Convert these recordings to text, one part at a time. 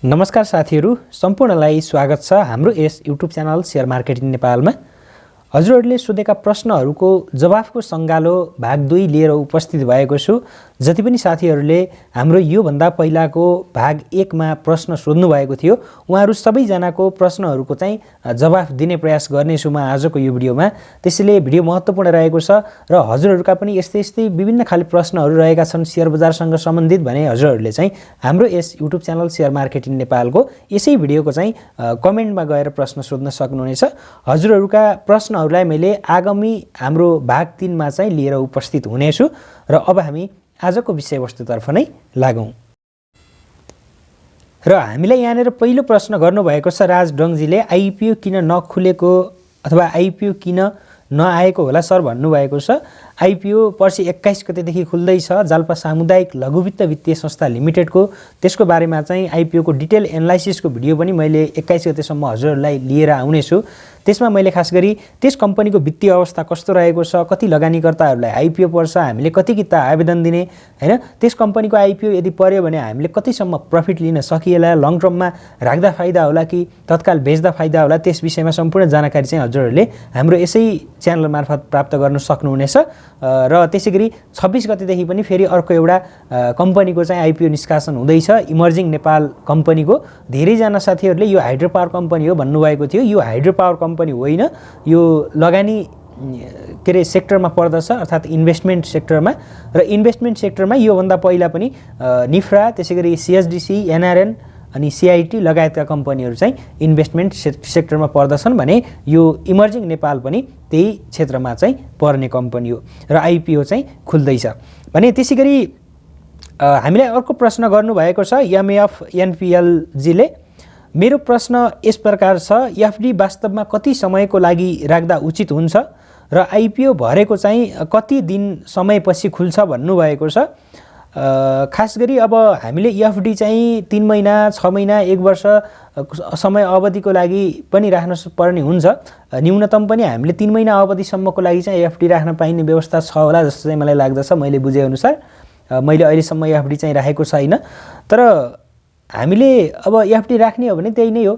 नमस्कार साथीहरू, सम्पूर्णलाई स्वागत छ हाम्रो यस युट्युब च्यानल शेयर मार्केटिङ नेपालमा। हजुरहरूले सोधेका प्रश्नहरूको जवाफको सङ्गालो भाग 2 लिएर उपस्थित भएको छु। जति पनि साथीहरूले हाम्रो यो भन्दा पहिलाको भाग 1 मा प्रश्न सोध्नु भएको थियो, उहाँहरू सबैजनाको प्रश्नहरूको चाहिँ जवाफ दिने प्रयास गर्नेछु म आजको यो भिडियोमा। त्यसैले भिडियो महत्त्वपूर्ण रहेको छ र हजुरहरूका पनि यस्तै विभिन्न खाले प्रश्नहरू रहेका छन् शेयर बजारसँग सम्बन्धित भने हजुरहरूले चाहिँ हाम्रो यस युट्युब च्यानल शेयर मार्केटिङ नेपालको यसै भिडियोको चाहिँ कमेन्टमा गएर प्रश्न सोध्न सक्नुहुनेछ। हजुरहरूका प्रश्नहरूलाई मैले आगामी हाम्रो भाग 3 मा चाहिँ लिएर उपस्थित हुनेछु र अब हामी आजको विषयवस्तुतर्फ नै लागौं। र हामीलाई यहाँनिर पहिलो प्रश्न गर्नुभएको छ राज डङजीले, आइपिओ किन नखुलेको अथवा आइपिओ किन नआएको होला सर भन्नुभएको छ। आइपिओ पर्सि 21 गतेदेखि खुल्दैछ। जाल्पा सामुदायिक लघुवित्त वित्तीय संस्था लिमिटेडको त्यसको बारेमा चाहिँ आइपिओ को डिटेल एनालाइसिसको भिडियो पनि मैले 21 गतेसम्म हजुरहरूलाई लिएर आउनेछु। त्यसमा मैले खास गरी त्यस कम्पनीको वित्तीय अवस्था कस्तो रहेको छ, कति लगानीकर्ताहरूलाई आइपिओ पर्छ, हामीले कति किता आवेदन दिने हैन, त्यस कम्पनीको आइपिओ यदि पर्यो भने हामीले कतिसम्म प्रफिट लिन सकिएला, लङ टर्ममा राख्दा फाइदा होला कि तत्काल बेच्दा फाइदा होला, त्यस विषयमा सम्पूर्ण जानकारी चाहिँ हजुरहरूले हाम्रो यसै च्यानल मार्फत प्राप्त गर्न सक्नुहुनेछ। र त्यसैगरी 26 गतेदेखि पनि फेरि अर्को एउटा कम्पनीको चाहिँ आइपिओ निष्कासन हुँदैछ, इमर्जिङ नेपाल कम्पनीको। धेरैजना साथीहरूले यो हाइड्रो पावर कम्पनी हो भन्नुभएको थियो। यो हाइड्रो पावर कम्पनी होइन, यो लगानी सेक्टरमा पर्दछ, अर्थात् इन्भेस्टमेन्ट सेक्टरमा। र इन्भेस्टमेन्ट सेक्टरमा योभन्दा पहिला पनि निफ्रा, त्यसैगरी सिएसडिसी, एनआरएन अनि सिआइटी लगायतका कम्पनीहरू चाहिँ इन्भेस्टमेन्ट सेक्टरमा पर्दछन् भने यो इमर्जिङ नेपाल पनि त्यही क्षेत्रमा चाहिँ पर्ने कम्पनी हो र आइपिओ चाहिँ खुल्दैछ भने। त्यसैगरी हामीलाई अर्को प्रश्न गर्नुभएको छ एमएफ एनपिएल जीले। मेरो प्रश्न यस प्रकार छ, एफडी वास्तवमा कति समयको लागि राख्दा उचित हुन्छ र आइपिओ भरेको चाहिँ कति दिन समयपछि खुल्छ भन्नुभएको छ। खास गरी अब हामीले एफडी चाहिँ 3 महिना, 6 महिना, 1 वर्ष समय अवधिको लागि पनि राख्न पर्ने हुन्छ। न्यूनतम पनि हामीले 3 महिना अवधिसम्मको लागि चाहिँ एफडी राख्न पाइने व्यवस्था छ होला जस्तो चाहिँ मलाई लाग्दछ। मैले बुझेअनुसार मैले अहिलेसम्म एफडी चाहिँ राखेको छैन, तर हामीले अब एफडी राख्ने हो भने त्यही नै हो,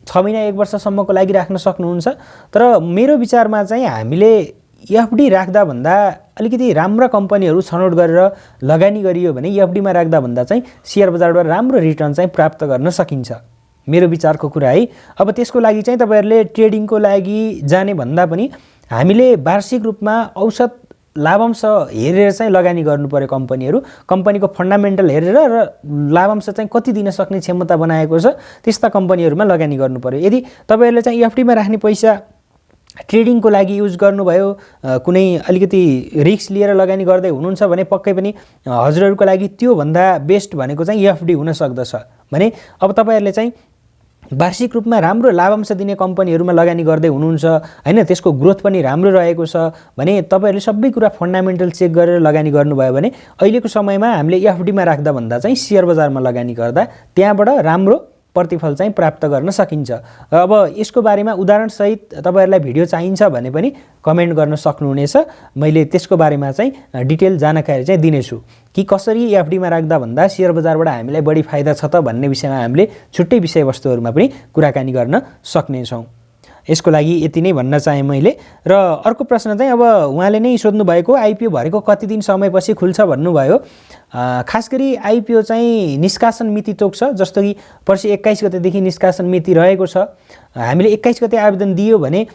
6 महिना 1 वर्षसम्मको लागि राख्न सक्नुहुन्छ। तर मेरो विचारमा चाहिँ हामीले एफडी राख्दा भन्दा अलिकति राम्रा कम्पनीहरू छनौट गरेर लगानी गरियो भने एफडीमा राख्दा भन्दा चाहिँ शेयर बजारबाट राम्रो रिटर्न चाहिँ प्राप्त गर्न सकिन्छ, मेरो विचारको कुरा है। अब त्यसको लागि चाहिँ तपाईहरुले ट्रेडिङको लागि जाने भन्दा पनि हामीले वार्षिक रूपमा औसत लाभांश हेरेर चाहिँ लगानी गर्नु पर्यो। कम्पनीको फन्डामेन्टल हेरेर र लाभांश चाहिँ कति दिन सक्ने क्षमता बनाएको छ त्यस्ता कम्पनीहरुमा लगानी गर्नु पर्यो। यदि तपाईहरुले चाहिँ एफडीमा राख्ने पैसा ट्रेडिङको लागि युज गर्नुभयो, कुनै अलिकति रिस्क लिएर लगानी गर्दै हुनुहुन्छ भने पक्कै पनि हजुरहरूको लागि त्यो भन्दा बेस्ट भनेको चाहिँ एफडी हुन सक्दछ। भने अब तपाईहरुले चाहिँ वार्षिक रूपमा राम्रो लाभांश दिने कम्पनीहरुमा लगानी गर्दै हुनुहुन्छ हैन, त्यसको ग्रोथ पनि राम्रो रहेको छ भने तपाईहरुले सबै कुरा फन्डामेन्टल चेक गरेर लगानी गर्नुभयो भने अहिलेको समयमा हामीले एफडीमा राख्दा भन्दा चाहिँ शेयर बजारमा लगानी गर्दा त्यहाँबाट राम्रो प्रतिफल चाहिँ प्राप्त गर्न सकिन्छ। अब यसको बारेमा उदाहरण सहित तपाईहरुलाई भिडियो चाहिन्छ भने पनि कमेन्ट गर्न सक्नुहुनेछ। मैले त्यसको बारेमा चाहिँ डिटेल जानकारी चाहिँ दिनेछु कि कसरी एफडीमा राख्दा भन्दा शेयर बजारबाट हामीलाई बढी फाइदा छ त भन्ने विषयमा हामीले छुट्टै विषयवस्तुहरुमा पनि कुराकानी गर्न सक्ने छौं। यसको लागि यति नै भन्न चाहे मैले। र अर्को प्रश्न चाहिँ अब उहाँले नै सोध्नु भएको, आइपिओ भरेको कति दिन समयपछि खुल्छ भन्नुभयो। खास गरी आइपिओ चाहिँ निष्कासन मिति तोक्छ, जस्तो कि पर्सि 21 गतेदेखि निष्कासन मिति रहेको छ। हामीले 21 गते आवेदन दियो भने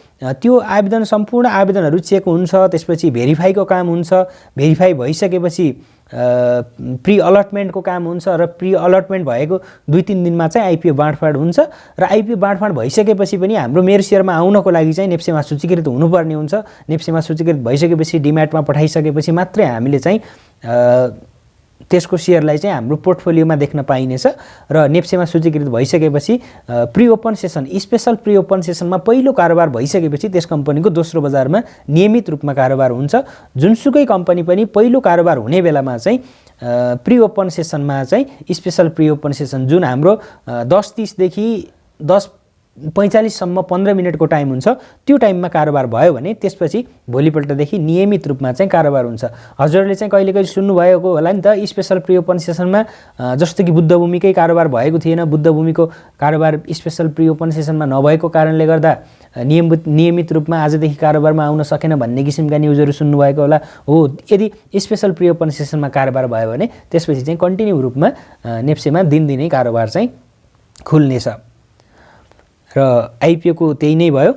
त्यो आवेदन सम्पूर्ण आवेदनहरू चेक हुन्छ, त्यसपछि भेरिफाईको काम हुन्छ, भेरिफाई भइसकेपछि प्री अलटमेन्टको काम हुन्छ र प्री अलटमेन्ट भएको 2-3 दिनमा चाहिँ आइपिओ बाँडफाँड हुन्छ र आइपिओ बाँडफाँड भइसकेपछि पनि हाम्रो मेरो शेयरमा आउनको लागि चाहिँ नेप्सेमा सूचीकृत हुनुपर्ने हुन्छ। नेप्सेमा सूचीकृत भइसकेपछि डिम्याटमा पठाइसकेपछि मात्रै हामीले चाहिँ त्यसको शेयरलाई चाहिँ हाम्रो पोर्टफोलियोमा देख्न पाइनेछ र नेप्सेमा सूचीकृत भइसकेपछि pre open session, special pre open सेसनमा पहिलो कारोबार भइसकेपछि त्यस कम्पनीको दोस्रो बजारमा नियमित रूपमा कारोबार हुन्छ। जुनसुकै कम्पनी पनि पहिलो कारोबार हुने बेलामा चाहिँ प्री ओपन सेसनमा चाहिँ स्पेशल प्री ओपन सेसन जुन हाम्रो 10:30 देखि 10 45 सम्म 15 मिनेटको टाइम हुन्छ, त्यो टाइममा कारोबार भयो भने त्यसपछि भोलिपल्टदेखि नियमित रूपमा चाहिँ कारोबार हुन्छ। हजुरहरूले चाहिँ कहिले कहिले सुन्नुभएको होला नि त, स्पेसल प्री ओपन सेसनमा जस्तो कि बुद्ध भूमिकै कारोबार भएको थिएन, बुद्ध भूमिको कारोबार स्पेसल प्री ओपन सेसनमा नभएको कारणले गर्दा नियमित रूपमा आजदेखि कारोबारमा आउन सकेन भन्ने किसिमका न्युजहरू सुन्नुभएको होला। हो, यदि स्पेसल प्री ओपन सेसनमा कारोबार भयो भने त्यसपछि चाहिँ कन्टिन्यू रूपमा नेप्सेमा दिनदिनै कारोबार चाहिँ खुल्नेछ र आइपिओको त्यही नै भयो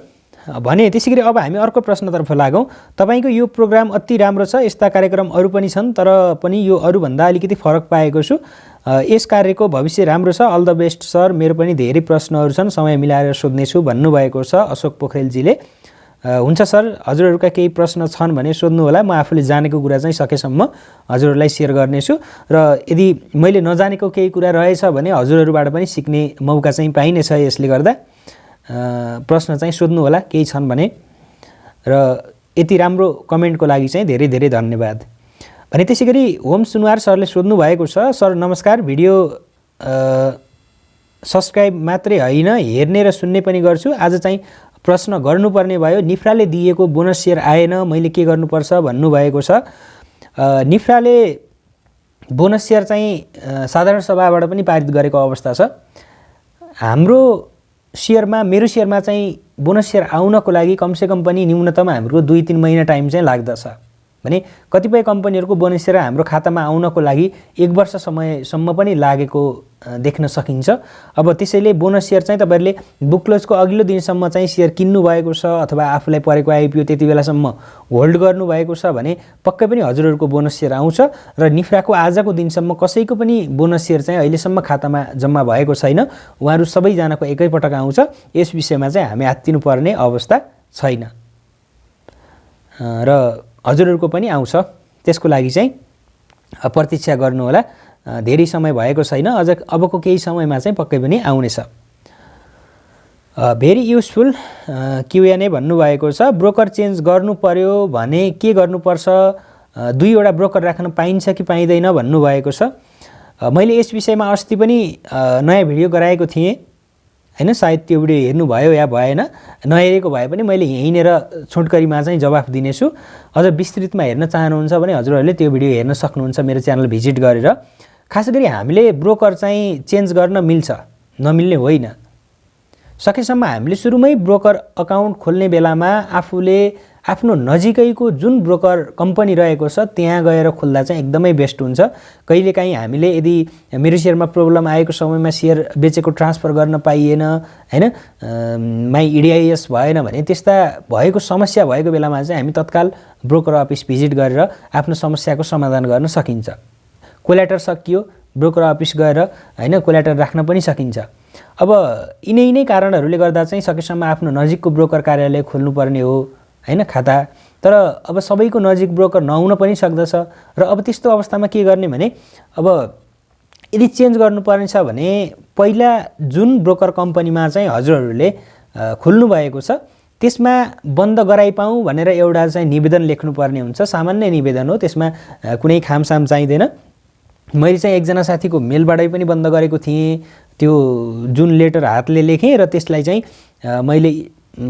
भने। त्यसै गरी अब हामी अर्को प्रश्नतर्फ लागौँ। तपाईँको यो प्रोग्राम अति राम्रो छ, यस्ता कार्यक्रम अरू पनि छन्, तर पनि यो अरूभन्दा अलिकति फरक पाएको छु। यस कार्यको भविष्य राम्रो छ, अल द बेस्ट सर। मेरो पनि धेरै प्रश्नहरू छन्, समय मिलाएर सोध्नेछु भन्नुभएको छ अशोक पोखरेलजीले। हुन्छ सर, हजुरहरूका केही प्रश्न छन् भने सोध्नु होला, म आफूले जानेको कुरा चाहिँ सकेसम्म हजुरहरूलाई सेयर गर्नेछु र यदि मैले नजानेको केही कुरा रहेछ भने हजुरहरूबाट पनि सिक्ने मौका चाहिँ पाइनेछ। यसले गर्दा प्रश्न चाहिँ सोध्नु होला केही छन् भने। र यति राम्रो कमेन्टको लागि चाहिँ धेरै धेरै धन्यवाद भने। त्यसै गरी होम सुनवार सरले सोध्नु भएको छ, सर नमस्कार, भिडियो सब्सक्राइब मात्रै होइन हेर्ने र सुन्ने पनि गर्छु, आज चाहिँ प्रश्न गर्नुपर्ने भयो, निफ्राले दिएको बोनस सेयर आएन, मैले के गर्नुपर्छ भन्नुभएको छ। निफ्राले बोनस सेयर चाहिँ साधारण सभाबाट पनि पारित गरेको अवस्था छ। हाम्रो सेयरमा, मेरो सेयरमा चाहिँ बोनस सेयर आउनको लागि कमसेकम पनि न्यूनतम हाम्रो 2-3 महिना टाइम चाहिँ लाग्दछ भने कतिपय कम्पनीहरूको बोनस सेयर हाम्रो खातामा आउनको लागि 1 वर्ष समयसम्म पनि लागेको देख्न सकिन्छ। अब त्यसैले बोनस सेयर चाहिँ तपाईँहरूले बुक क्लोजको अघिल्लो दिनसम्म चाहिँ सेयर किन्नु भएको छ अथवा आफूलाई परेको आइपिओ त्यति बेलासम्म होल्ड गर्नुभएको छ भने पक्कै पनि हजुरहरूको बोनस सेयर आउँछ। र निफ्राको आजको दिनसम्म कसैको पनि बोनस सेयर चाहिँ अहिलेसम्म खातामा जम्मा भएको छैन, उहाँहरू सबैजनाको एकैपटक आउँछ। यस विषयमा चाहिँ हामी आत्तिनु पर्ने अवस्था छैन र हजुरहरूको पनि आउँछ, त्यसको लागि चाहिँ प्रतीक्षा गर्नुहोला। धेरै समय भएको छैन, अझ अबको केही समयमा चाहिँ पक्कै पनि आउनेछ। भेरी युजफुल क्युएनए भन्नुभएको छ, ब्रोकर चेन्ज गर्नु पर्यो भने के गर्नुपर्छ, 2 वटा ब्रोकर राख्न पाइन्छ कि पाइँदैन भन्नुभएको छ। मैले यस विषयमा अस्ति पनि नयाँ भिडियो गराएको थिएँ हैन, सायद त्यो भिडियो हेर्नुभयो या भएन, नहेरेको भए पनि मैले यहीँनिर छोटकरीमा चाहिँ जवाफ दिनेछु। अझ विस्तृतमा हेर्न चाहनुहुन्छ भने हजुरहरूले त्यो भिडियो हेर्न सक्नुहुन्छ मेरो च्यानल भिजिट गरेर। खास गरी हामीले ब्रोकर चाहिँ चेन्ज गर्न मिल्छ, नमिल्ने होइन। सकेसम्म हामीले सुरुमै ब्रोकर अकाउन्ट खोल्ने बेलामा आफूले आफ्नो नजिकैको जुन ब्रोकर कम्पनी रहेको छ त्यहाँ गएर खोल्दा चाहिँ एकदमै बेस्ट हुन्छ। कहिलेकाहीँ हामीले यदि मेरो सेयरमा प्रब्लम आएको समयमा सेयर बेचेको ट्रान्सफर गर्न पाइएन हैन, माई इडिआइएस भएन भने त्यस्ता भएको समस्या भएको बेलामा चाहिँ हामी तत्काल ब्रोकर अफिस भिजिट गरेर आफ्नो समस्याको समाधान गर्न सकिन्छ। कोल्याटर सकियो, ब्रोकर अफिस गएर हैन कोल्याटर राख्न पनि सकिन्छ। अब यिनै कारणहरूले गर्दा चाहिँ सकेसम्म आफ्नो नजिकको ब्रोकर कार्यालय खोल्नुपर्ने हो हैन खाता। तर अब सबैको नजिक ब्रोकर नहुन पनि सक्दछ र अब त्यस्तो अवस्थामा के गर्ने भने अब यदि चेन्ज गर्नुपर्ने छ भने पहिला जुन ब्रोकर कम्पनीमा चाहिँ हजुरहरूले खोल्नु भएको छ त्यसमा बन्द गराइपाऊँ भनेर एउटा चाहिँ निवेदन लेख्नुपर्ने हुन्छ। सामान्य निवेदन हो, त्यसमा कुनै खामसाम चाहिँदैन। मैले चाहिँ एकजना साथीको मेलबाटै पनि बन्द गरेको थिएँ। त्यो जुन लेटर हातले लेखेँ र त्यसलाई चाहिँ मैले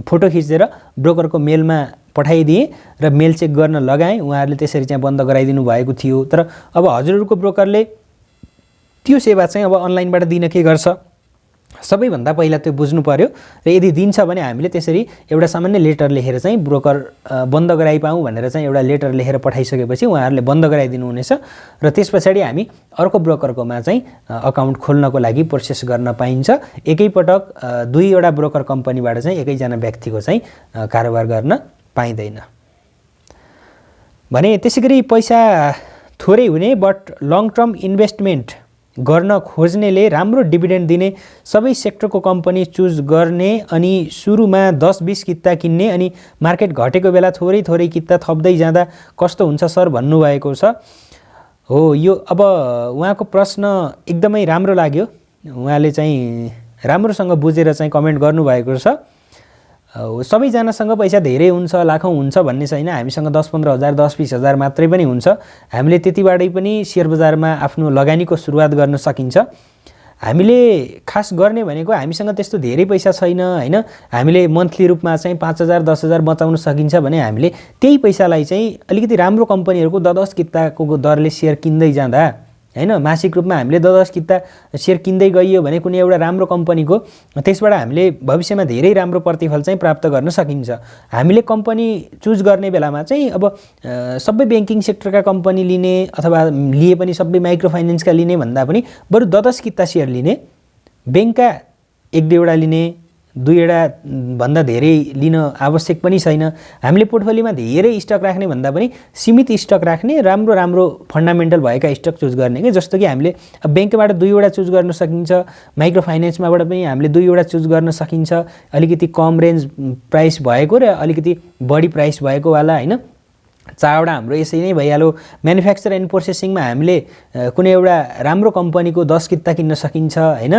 फोटो खिचेर ब्रोकरको मेलमा पठाइदिएँ र मेल चेक गर्न लगाएँ, उहाँहरूले त्यसरी चाहिँ बन्द गराइदिनु भएको थियो। तर अब हजुरहरूको ब्रोकरले त्यो सेवा चाहिँ अब अनलाइनबाट दिन के गर्छ, सबैभन्दा पहिला त्यो बुझ्नु पर्यो। र यदि दिन्छ भने हामीले त्यसरी एउटा सामान्य लेटर लेखेर चाहिँ ब्रोकर बन्द गराइपाऊँ भनेर चाहिँ एउटा लेटर लेखेर पठाइसकेपछि उहाँहरूले बन्द गराइदिनु हुनेछ र त्यस पछाडि हामी अर्को ब्रोकरकोमा चाहिँ अकाउन्ट खोल्नको लागि प्रोसेस गर्न पाइन्छ। एकैपटक 2 वटा ब्रोकर कम्पनीबाट चाहिँ एकैजना व्यक्तिको चाहिँ कारोबार गर्न पाइँदैन भने। त्यसै गरी पैसा थोरै हुने बट लङ टर्म इन्भेस्टमेन्ट गर्न खोज्नेले राम्रो डिभिडेन्ड दिने सबै सेक्टरको कम्पनी चुज गर्ने अनि सुरुमा 10-20 किता किन्ने अनि मार्केट घटेको बेला थोरै थोरै किता थप्दै जाँदा कस्तो हुन्छ सर भन्नुभएको छ। हो, यो अब उहाँको प्रश्न एकदमै राम्रो लाग्यो, उहाँले चाहिँ राम्रोसँग बुझेर चाहिँ कमेन्ट गर्नुभएको छ। सबैजनासँग पैसा धेरै हुन्छ, लाखौँ हुन्छ भन्ने छैन। हामीसँग 10-15 हजार 10-20 हजार मात्रै पनि हुन्छ। हामीले त्यतिबाटै पनि सेयर बजारमा आफ्नो लगानीको सुरुवात गर्न सकिन्छ। हामीले खास गर्ने भनेको हामीसँग त्यस्तो धेरै पैसा छैन हैन, हामीले मन्थली रूपमा चाहिँ 5000 10000 बचाउन सकिन्छ भने हामीले त्यही पैसालाई चाहिँ अलिकति राम्रो कम्पनीहरूको 10 किताको दरले सेयर किन्दै जाँदा हैन, मासिक रूपमा हामीले 10 किता सेयर किन्दै गइयो भने कुनै एउटा राम्रो कम्पनीको, त्यसबाट हामीले भविष्यमा धेरै राम्रो प्रतिफल चाहिँ प्राप्त गर्न सकिन्छ। हामीले कम्पनी चुज गर्ने बेलामा चाहिँ अब सबै ब्याङ्किङ सेक्टरका कम्पनी लिने अथवा लिए पनि सबै माइक्रो फाइनेन्सका लिने भन्दा पनि बरु 10 किता सेयर लिने, ब्याङ्कका 1-2वटा लिने, 2वटा भन्दा धेरै लिन आवश्यक पनि छैन। हामीले पोर्टफोलियोमा धेरै स्टक राख्ने भन्दा पनि सीमित स्टक राख्ने, राम्रो फन्डामेन्टल भएका स्टक चुज गर्ने के, जस्तो कि हामीले ब्याङ्कबाट 2वटा चुज गर्न सकिन्छ, माइक्रो फाइनेन्समाबाट पनि हामीले 2वटा चुज गर्न सकिन्छ, अलिकति कम रेन्ज प्राइस भएको र अलिकति बढी प्राइस भएको वाला हैन, 4वटा हाम्रो यसै नै भइहाल्यो। म्यानुफ्याक्चर एन्ड प्रोसेसिङमा हामीले कुनै एउटा राम्रो कम्पनीको 10 किता किन्न सकिन्छ हैन।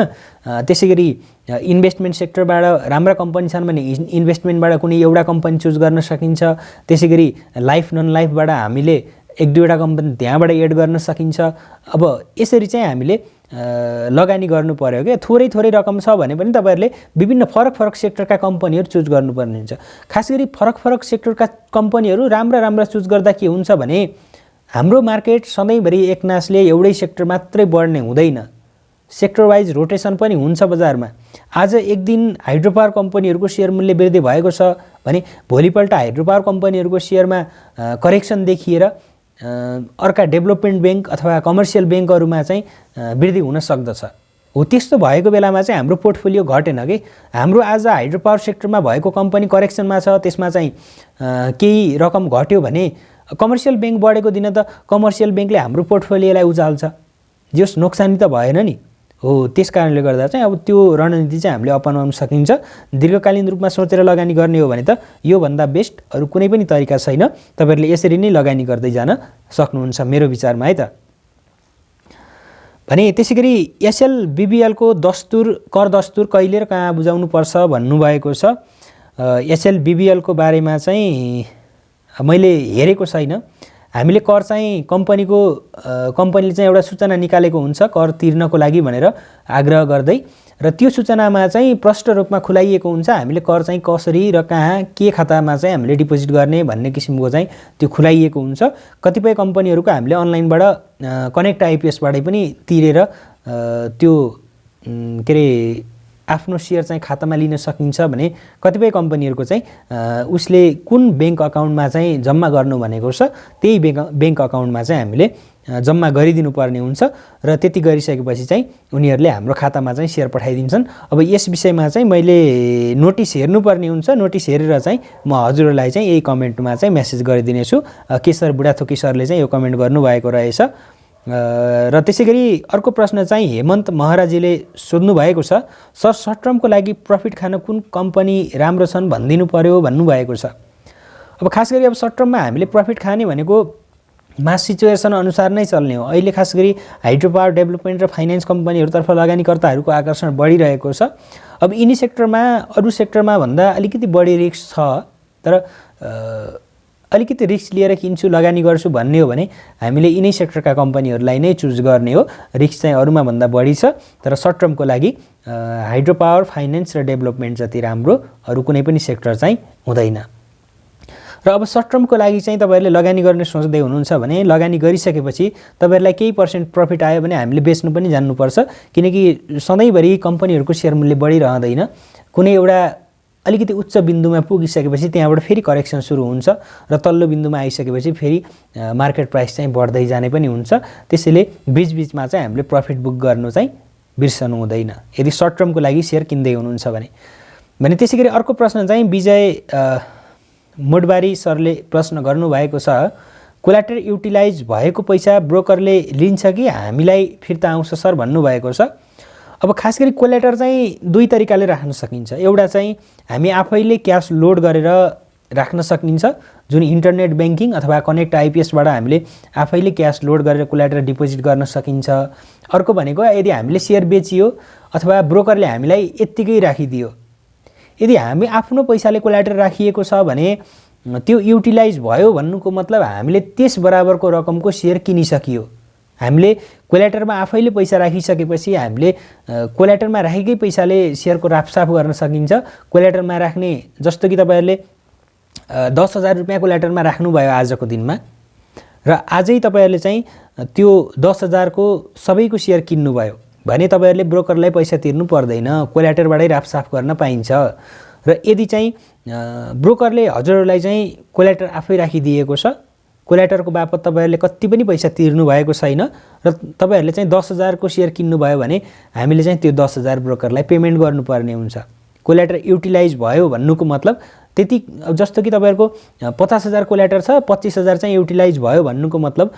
त्यसैगरी इन्भेस्टमेन्ट सेक्टरबाट राम्रा कम्पनी छन् भने इन्भेस्टमेन्टबाट कुनै एउटा कम्पनी चुज गर्न सकिन्छ। त्यसैगरी लाइफ नन लाइफबाट हामीले 1-2वटा कम्पनी त्यहाँबाट एड गर्न सकिन्छ। अब यसरी चाहिँ हामीले लगानी गर्नु पर्यो के, थोरै रकम छ भने पनि तपाईहरुले विभिन्न फरक सेक्टरका कम्पनीहरु चुज गर्नुपर्ने हुन्छ। खास गरी फरक सेक्टरका कम्पनीहरु राम्रा चुज गर्दा के हुन्छ भने हाम्रो मार्केट सधैँभरि एकनासले एउटै सेक्टर मात्रै बढ्ने हुँदैन, सेक्टर वाइज रोटेसन पनि हुन्छ बजारमा। आज एक दिन हाइड्रो पावर कम्पनीहरुको शेयर मूल्य वृद्धि भएको छ भने भोलिपल्ट हाइड्रो पावर कम्पनीहरुको शेयरमा करेक्सन देखिएर अर्का डेभलपमेन्ट बैंक अथवा कमर्सियल बैंकहरुमा चाहिँ वृद्धि हुन सक्दछ। हो त्यस्तो भएको बेलामा चाहिँ हाम्रो पोर्टफोलियो घटेन के, हाम्रो आज हाइड्रो पावर सेक्टरमा भएको कम्पनी करेक्सनमा छ, त्यसमा चाहिँ केही रकम घट्यो भने कमर्सियल बैंक बढेको दिन त कमर्सियल बैंकले हाम्रो पोर्टफोलियोलाई उचाल्छ, जस नोक्सानी त भएन नि। हो त्यस कारणले गर्दा चाहिँ अब त्यो रणनीति चाहिँ हामीले अपनाउन सकिन्छ। दीर्घकालीन रूपमा सोचेर लगानी गर्ने हो भने त यो भन्दा बेस्ट अरु कुनै पनि तरिका छैन। तपाईहरुले यसरी नै लगानी गर्दै जान सक्नुहुन्छ मेरो विचारमा है त। भने त्यसैगरी एसएल बीबीएल को कर दस्तुर कहिले र कहाँ बुझाउनु पर्छ भन्नु भएको छ। एसएल बीबीएल को बारेमा चाहिँ मैले हेरेको छैन। हामीले कर चाहिँ कम्पनीले चाहिँ एउटा सूचना निकालेको हुन्छ कर तिर्नको लागि भनेर आग्रह गर्दै, र त्यो सूचनामा चाहिँ प्रष्ट रूपमा खुलाइएको हुन्छ हामीले कर चाहिँ कसरी र कहाँ के खातामा चाहिँ हामीले डिपोजिट गर्ने भन्ने किसिमको चाहिँ त्यो खुलाइएको हुन्छ। कतिपय कम्पनीहरुको हामीले अनलाइनबाट कनेक्ट आइपीएस बाट पनि तिरेर त्यो के रे आफ्नो शेयर चाहिँ खातामा लिन सकिन्छ भने कतिपय कम्पनीहरुको चाहिँ उसले कुन बैंक अकाउन्टमा चाहिँ जम्मा गर्नु भनेको छ त्यही बैंक अकाउन्टमा चाहिँ हामीले जम्मा गरिदिनु पर्ने हुन्छ, र त्यति गरिसकेपछि चाहिँ उनीहरुले हाम्रो खातामा चाहिँ शेयर पठाइदिन्छन्। अब यस विषयमा चाहिँ मैले नोटिस हेर्नुपर्ने हुन्छ, नोटिस हेरेर चाहिँ म हजुरहरुलाई चाहिँ यही कमेन्टमा चाहिँ मेसेज गरिदिनेछु। केशर बुढाथोकी सरले चाहिँ यो कमेन्ट गर्नु भएको रहेछ। र त्यसैगरी अर्को प्रश्न चाहिँ हेमन्त महाराजीले सोध्नु भएको छ, सर सर्ट टर्मको लागि प्रफिट खान कुन कम्पनी राम्रो छन् भनिदिनु पर्यो भन्नु भएको छ। अब खास गरी अब सर्ट टर्ममा हामीले प्रफिट खाने भनेको मास सिचुएसन अनुसार नै चल्ने हो। अहिले खास गरी हाइड्रो पावर डेभलपमेन्ट र फाइनान्स कम्पनीहरुतर्फ लगानीकर्ताहरुको आकर्षण बढिरहेको छ। अब यिनी सेक्टरमा अरु सेक्टरमा भन्दा अलिकति बढी रिस्क छ, तर अलिकति रिस्क लिएर किन्छु लगानी गर्छु भन्ने हो भने हामीले यिनै सेक्टरका कम्पनीहरुलाई नै चुज गर्ने हो। रिस्क चाहिँ अरुमा भन्दा बढी छ, तर सर्ट टर्मको लागि हाइड्रो पावर फाइनान्स र डेभलपमेन्ट जति राम्रो अरु कुनै पनि सेक्टर चाहिँ हुँदैन। र अब सर्ट टर्मको लागि चाहिँ तपाईहरुले लगानी गर्ने सोच्दै हुनुहुन्छ भने लगानी गरिसकेपछि तपाईहरुलाई केही % प्रफिट आयो भने हामीले बेच्नु पनि जान्नुपर्छ, किनकि सधैँभरि कम्पनीहरुको शेयर मूल्य बढिरहँदैन। कुनै एउटा अलिकति उच्च बिन्दुमा पुगिसकेपछि त्यहाँबाट फेरि करेक्सन सुरु हुन्छ र तल्लो बिन्दुमा आइसकेपछि फेरि मार्केट प्राइस चाहिँ बढ्दै जाने पनि हुन्छ। त्यसैले बीचमा चाहिँ हामीले प्रफिट बुक गर्नु चाहिँ बिर्सनु हुँदैन यदि सर्ट टर्मको लागि शेयर किन्दै हुनुहुन्छ भने। त्यसैगरी अर्को प्रश्न चाहिँ विजय मोडबारी सरले प्रश्न गर्नु भएको छ, कोलाटेरल युटिलाइज भएको पैसा ब्रोकरले लिन्छ कि हामीलाई फिर्ता आउँछ सर भन्नु भएको छ। अब खास गरी कोलाटेरल चाहिँ दुई तरिकाले राख्न सकिन्छ। एउटा चाहिँ हामी आफैले क्याश लोड गरेर राख्न सकिन्छ, जुन इन्टरनेट बैंकिङ अथवा कनेक्ट आइपीएस बाट हामीले आफैले क्याश लोड गरेर कोलाटेरल डिपोजिट गर्न सकिन्छ। अर्को भनेको यदि हामीले शेयर बेचियो अथवा ब्रोकरले हामीलाई यत्तिकै राखिदियो, यदि हामी आफ्नो पैसाले कोलाटेरल राखिएको छ भने त्यो युटिलाइज भयो भन्नुको मतलब हामीले त्यस बराबरको रकमको शेयर किनिसकियो हामीले कोल्याटरमा आफैले पैसा राखिसकेपछि हामीले कोल्याटरमा राखेकै पैसाले सेयरको राफसाफ गर्न सकिन्छ। कोल्याटरमा राख्ने जस्तो कि तपाईहरुले 10,000 रुपैयाँ कोल्याटरमा राख्नुभयो आजको दिनमा र आजै तपाईहरुले चाहिँ त्यो 10,000 को सबैको सेयर किन्नुभयो भने तपाईहरुले ब्रोकरलाई पैसा तिर्नु पर्दैन, कोल्याटरबाटै राफसाफ गर्न पाइन्छ। र यदि चाहिँ ब्रोकरले हजुरहरुलाई चाहिँ कोल्याटर आफै राखिदिएको छ, कोल्याटरको बापत तपाईहरुले कति पनि पैसा तिर्नु भएको छैन र तपाईहरुले चाहिँ 10,000 को सेयर किन्नुभयो भने हामीले चाहिँ त्यो 10,000 ब्रोकरलाई पेमेन्ट गर्नुपर्ने हुन्छ। कोल्याटर युटिलाइज भयो भन्नुको मतलब त्यति, जस्तो कि तपाईहरुको 50,000 कोल्याटर छ, 25,000 चाहिँ युटिलाइज भयो भन्नुको मतलब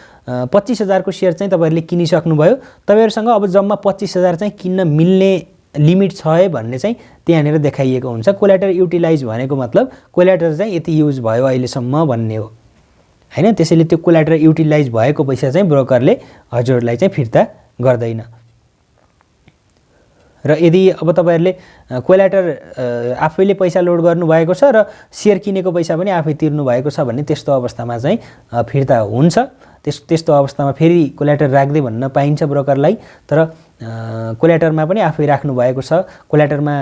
25,000 को सेयर चाहिँ तपाईहरुले किनिसक्नुभयो, तपाईहरुसँग अब जम्मा 25,000 चाहिँ किन्न मिल्ने लिमिट छ है भन्ने चाहिँ त्यहाँनेर देखाइएको हुन्छ। कोल्याटर युटिलाइज भनेको मतलब कोल्याटर चाहिँ यति युज भयो अहिलेसम्म भन्ने हो हैन। त्यसैले त्यो कोल्याटर युटिलाइज भएको पैसा चाहिँ ब्रोकरले हजुरहरुलाई चाहिँ फिर्ता गर्दैन। र यदि अब तपाईहरुले कोल्याटर आफैले पैसा लोड गर्नु भएको छ र सेयर किनेको पैसा पनि आफै तिर्नु भएको छ भने त्यस्तो अवस्थामा चाहिँ फिर्ता हुन्छ। त्यस्तो अवस्थामा फेरि कोल्याटर राख्दै भन्न पाइन्छ ब्रोकरलाई, तर कोल्याटरमा पनि आफै राख्नु भएको छ, कोल्याटरमा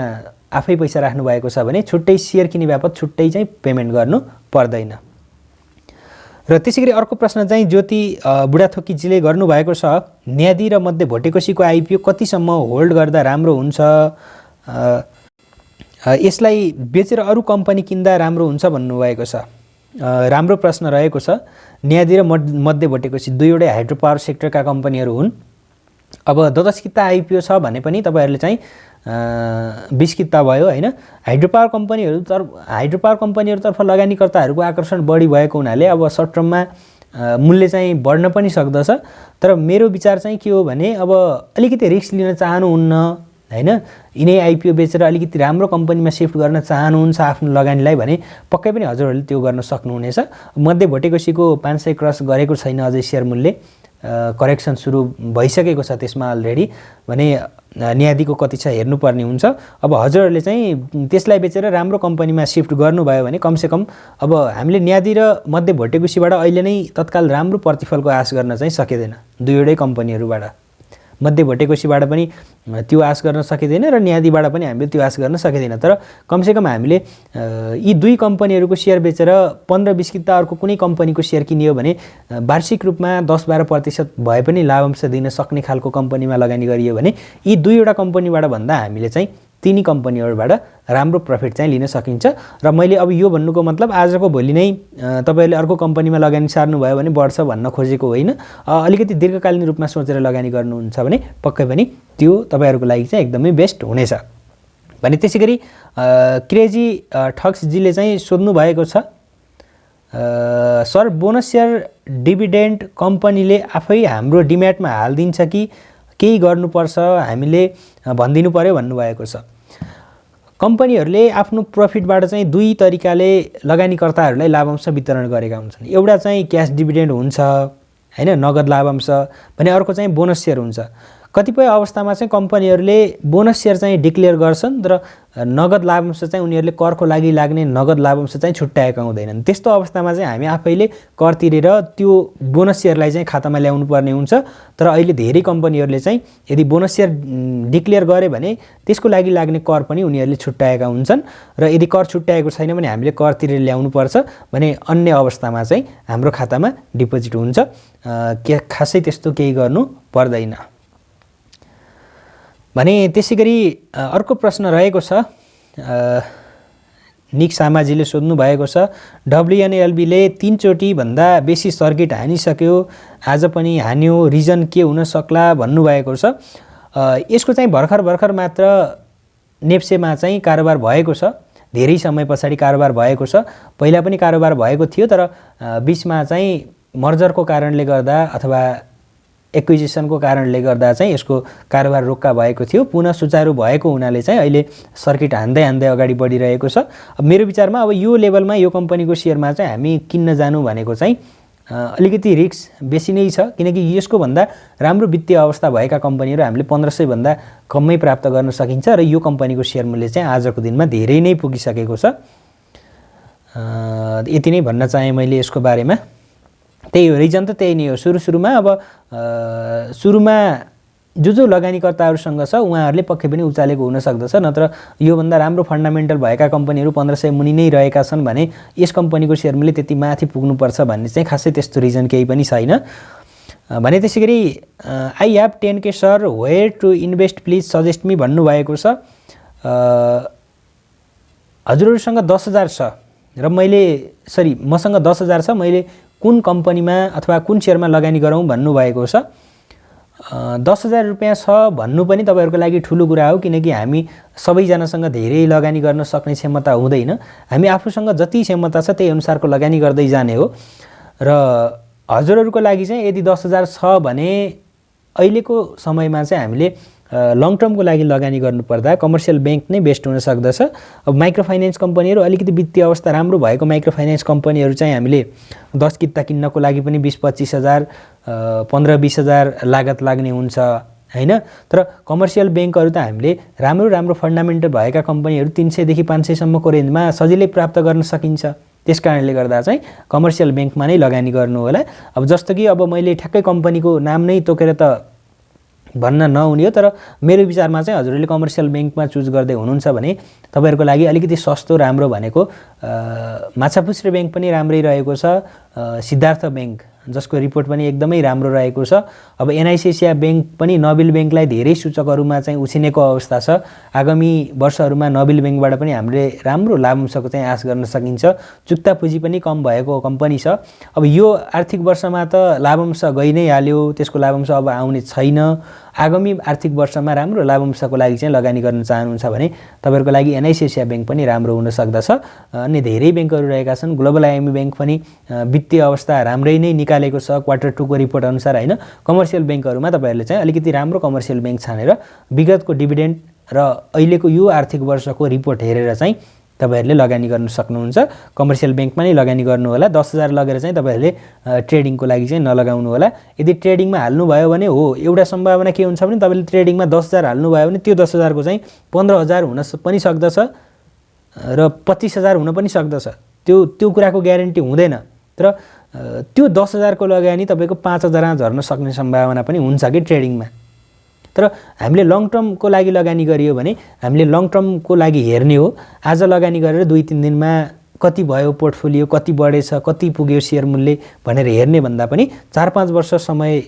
आफै पैसा राख्नु भएको छ भने छुट्टै सेयर किने बापत छुट्टै चाहिँ पेमेन्ट गर्नु पर्दैन। र त्यसैगरी अर्को प्रश्न चाहिँ ज्योति बुढाथोकीजीले गर्नुभएको छ, न्यादी र मध्य भोटेकोसीको आइपिओ कतिसम्म होल्ड गर्दा राम्रो हुन्छ, यसलाई बेचेर अरू कम्पनी किन्दा राम्रो हुन्छ भन्नुभएको छ। राम्रो प्रश्न रहेको छ। न्यादी र मध्य भोटेकोसी दुईवटै हाइड्रो पावर सेक्टरका कम्पनीहरू हुन्। अब 10 किता आइपिओ छ भने पनि तपाईहरुले चाहिँ 20 किता भयो हैन। हाइड्रो पावर कम्पनीहरुतर्फ लगानीकर्ताहरूको आकर्षण बढी भएको हुनाले अब सर्ट टर्ममा मूल्य चाहिँ बढ्न पनि सक्दछ। तर मेरो विचार चाहिँ के हो भने अब अलिकति रिस्क लिन चाहनुहुन्न हैन, यिनै आइपिओ बेचेर अलिकति राम्रो कम्पनीमा शिफ्ट गर्न चाहनुहुन्छ आफ्नो लगानीलाई भने पक्कै पनि हजुरहरूले त्यो गर्न सक्नुहुनेछ। मध्य भोटेकोसीको 500 क्रस गरेको छैन अझै सेयर मूल्य, करेक्सन सुरु भइसकेको छ त्यसमा अलरेडी भने न्यादीको कति छ हेर्नुपर्ने हुन्छ। अब हजुरहरूले चाहिँ त्यसलाई बेचेर राम्रो कम्पनीमा शिफ्ट गर्नुभयो भने कमसेकम अब हामीले न्यादी र मध्य भोटेकोसीबाट अहिले नै तत्काल राम्रो प्रतिफलको आश गर्न चाहिँ सकिँदैन। दुईवटै कम्पनीहरूबाट मध्य भोटेकोसीबाट पनि त्यो आश गर्न सकिँदैन र न्यादीबाट पनि हामीले त्यो आश गर्न सकिँदैन। तर कमसेकम हामीले यी दुई कम्पनीहरूको सेयर बेचेर 15-20 किता अर्को कुनै कम्पनीको सेयर किनियो भने वार्षिक रूपमा 10-12% भए पनि लाभांश दिन सक्ने खालको कम्पनीमा लगानी गरियो भने यी दुईवटा कम्पनीबाट भन्दा हामीले चाहिँ तिनी कम्पनीहरूबाट राम्रो प्रफिट चाहिँ लिन सकिन्छ। र मैले अब यो भन्नुको मतलब आजको भोलि नै तपाईहरुले अर्को कम्पनीमा लगानी सार्नुभयो भने बढ्छ भन्न खोजेको होइन। अलिकति दीर्घकालीन रूपमा सोचेर लगानी गर्नुहुन्छ भने पक्कै पनि त्यो तपाईहरुको लागि चाहिँ एकदमै बेस्ट हुनेछ। भने त्यसैगरी क्रेजी ठक्सजीले चाहिँ सोध्नु भएको छ, सर बोनस सेयर डिभिडेन्ड कम्पनीले आफै हाम्रो डिम्याटमा हाल्दिन्छ कि केही गर्नुपर्छ हामीले भनिदिनु पर्यो भन्नुभएको छ। कम्पनीहरूले आफ्नो प्रफिटबाट चाहिँ दुई तरिकाले लगानीकर्ताहरूलाई लाभांश वितरण गरेका हुन्छन्। एउटा चाहिँ क्याश डिभिडेन्ड हुन्छ हैन, नगद लाभांश भने, अर्को चाहिँ बोनस सेयर हुन्छ। कतिपय अवस्थामा चाहिँ कम्पनीहरूले बोनस सेयर चाहिँ डिक्लेयर गर्छन् र नगद लाभांश चाहिँ उनीहरूले करको लागि लाग्ने नगद लाभांश चाहिँ छुट्याएका हुँदैनन्। त्यस्तो अवस्थामा चाहिँ हामी आफैले कर तिरेर त्यो बोनस सेयरलाई चाहिँ खातामा ल्याउनु पर्ने हुन्छ। तर अहिले धेरै कम्पनीहरूले चाहिँ यदि बोनस सेयर डिक्लेयर गरे भने त्यसको लागि लाग्ने कर पनि उनीहरूले छुट्याएका हुन्छन् र यदि कर छुट्याएको छैन भने हामीले कर तिरेर ल्याउनु पर्छ भने अन्य अवस्थामा चाहिँ हाम्रो खातामा डिपोजिट हुन्छ, खासै त्यस्तो केही गर्नु पर्दैन। भने त्यसैगरी अर्को प्रश्न रहेको छ, निक सामाजीले सोध्नु भएको छ, WNLB-ले 3 चोटि भन्दा बेसी सर्किट हानिसक्यो, आज पनि हान्यो, रिजन के हुन सक्ला भन्नुभएको छ। यसको चाहिँ भर्खर मात्र नेप्सेमा चाहिँ कारोबार भएको छ, धेरै समय पछाडि कारोबार भएको छ। पहिला पनि कारोबार भएको थियो तर बीचमा चाहिँ मर्जरको कारणले गर्दा अथवा एक्विजिसनको कारणले गर्दा चाहिँ यसको कारोबार रोक्का भएको थियो। पुनः सुचारू भएको हुनाले चाहिँ अहिले सर्किट हान्दै अगाडि बढिरहेको छ। अब मेरो विचारमा अब यो लेभलमा यो कम्पनीको सेयरमा चाहिँ हामी किन्न जानु भनेको चाहिँ अलिकति रिस्क बेसी नै छ, किनकि यसको भन्दा राम्रो वित्तीय अवस्था भएका कम्पनीहरू हामीले 1500 भन्दा कमै प्राप्त गर्न सकिन्छ र यो कम्पनीको सेयर मूल्य चाहिँ आजको दिनमा धेरै नै पुगिसकेको छ। यति नै भन्न चाहे मैले यसको बारेमा। त्यही हो, रिजन त त्यही नै हो। सुरुमा अब सुरुमा जो लगानीकर्ताहरूसँग छ उहाँहरूले पक्कै पनि उचालेको हुन सक्दछ, नत्र योभन्दा राम्रो फन्डामेन्टल भएका कम्पनीहरू 1500 मुनि नै रहेका छन् भने यस कम्पनीको सेयर मूल्य त्यति माथि पुग्नुपर्छ भन्ने चाहिँ खासै त्यस्तो रिजन केही पनि छैन भने। त्यसै गरी I have 10K sir, where to invest please suggest me भन्नुभएको छ। हजुरहरूसँग 10,000 छ र मसँग 10,000 छ, मैले कुन कम्पनीमा अथवा कुन सेयरमा लगानी गरौँ भन्नुभएको छ। 10,000 रुपियाँ छ भन्नु पनि तपाईँहरूको लागि ठुलो कुरा हो, किनकि हामी सबैजनासँग धेरै लगानी गर्न सक्ने क्षमता हुँदैन। हामी आफूसँग जति क्षमता छ त्यही अनुसारको लगानी गर्दै जाने हो। र हजुरहरूको लागि चाहिँ यदि 10,000 छ भने अहिलेको समयमा चाहिँ हामीले लङ टर्मको लागि लगानी गर्नुपर्दा कमर्सियल ब्याङ्क नै बेस्ट हुन सक्दछ। अब माइक्रो फाइनेन्स कम्पनीहरू अलिकति वित्तीय अवस्था राम्रो भएको माइक्रो फाइनेन्स कम्पनीहरू चाहिँ हामीले 10 किता किन्नको लागि पनि 20-25 हजार 15-20 हजार लागत लाग्ने हुन्छ हैन। तर कमर्सियल ब्याङ्कहरू त हामीले राम्रो फन्डामेन्टल भएका कम्पनीहरू 300 देखि 500 सम्मको रेन्जमा सजिलै प्राप्त गर्न सकिन्छ। त्यस कारणले गर्दा चाहिँ कमर्सियल ब्याङ्कमा नै लगानी गर्नु होला। अब जस्तो कि अब मैले ठ्याक्कै कम्पनीको नाम नै तोकेर त भन्न नहुने हो, तर मेरो विचारमा चाहिँ हजुरहरूले कमर्सियल ब्याङ्कमा चुज गर्दै हुनुहुन्छ भने तपाईँहरूको लागि अलिकति सस्तो राम्रो भनेको माछापुच्छ्रे ब्याङ्क पनि राम्रै रहेको छ, सिद्धार्थ ब्याङ्क जसको रिपोर्ट पनि एकदमै राम्रो रहेको छ। अब एनआइसिसिआई ब्याङ्क पनि नबिल ब्याङ्कलाई धेरै सूचकहरूमा चाहिँ उछिनेको अवस्था छ। आगामी वर्षहरूमा नबिल ब्याङ्कबाट पनि हामीले राम्रो लाभांशको चाहिँ आश गर्न सकिन्छ। चुक्ता पुँजी पनि कम भएको कम्पनी छ। अब यो आर्थिक वर्षमा त लाभांश गइ नै हाल्यो, त्यसको लाभांश अब आउने छैन। आगामी आर्थिक वर्षमा राम्रो लाभांशको लागि चाहिँ लगानी गर्न चाहनुहुन्छ भने तपाईँहरूको लागि एनआइसिसिआई ब्याङ्क पनि राम्रो हुन सक्दछ। अन्य धेरै ब्याङ्कहरू रहेका छन्। ग्लोबल आइएमबी ब्याङ्क पनि वित्तीय अवस्था राम्रै नै निकालेको छ क्वार्टर 2 को रिपोर्ट अनुसार हैन। कमर्सियल ब्याङ्कहरूमा तपाईँहरूले चाहिँ अलिकति राम्रो कमर्सियल ब्याङ्क छानेर विगतको डिभिडेन्ड र अहिलेको यो आर्थिक वर्षको रिपोर्ट हेरेर चाहिँ तपाईहरुले लगानी गर्न सक्नुहुन्छ। कमर्सियल ब्याङ्कमा नै लगानी गर्नु होला। 10,000 लगेर चाहिँ तपाईहरुले ट्रेडिङको लागि चाहिँ नलगाउनु होला। यदि ट्रेडिङमा हाल्नु भयो भने हो एउटा सम्भावना के हुन्छ भने तपाईले ट्रेडिङमा 10,000 हाल्नु भयो भने त्यो 10,000 को चाहिँ 15,000 हुन पनि सक्दछ र 25,000 हुन पनि सक्दछ। त्यो कुराको ग्यारेन्टी हुँदैन। तर त्यो 10,000 को लगानी तपाईको 5,000 झर्न सक्ने सम्भावना पनि हुन्छ कि ट्रेडिङमा। तर हामीले लङ टर्म को लागि लगानी गरियो भने हामीले लङ टर्म को लागि हेर्ने हो। आज लगानी गरेर 2-3 दिनमा कति भयो पोर्टफोलियो, कति बढेछ, कति पुग्यो शेयर मूल्य भनेर हेर्ने भन्दा पनि 4-5 वर्ष समय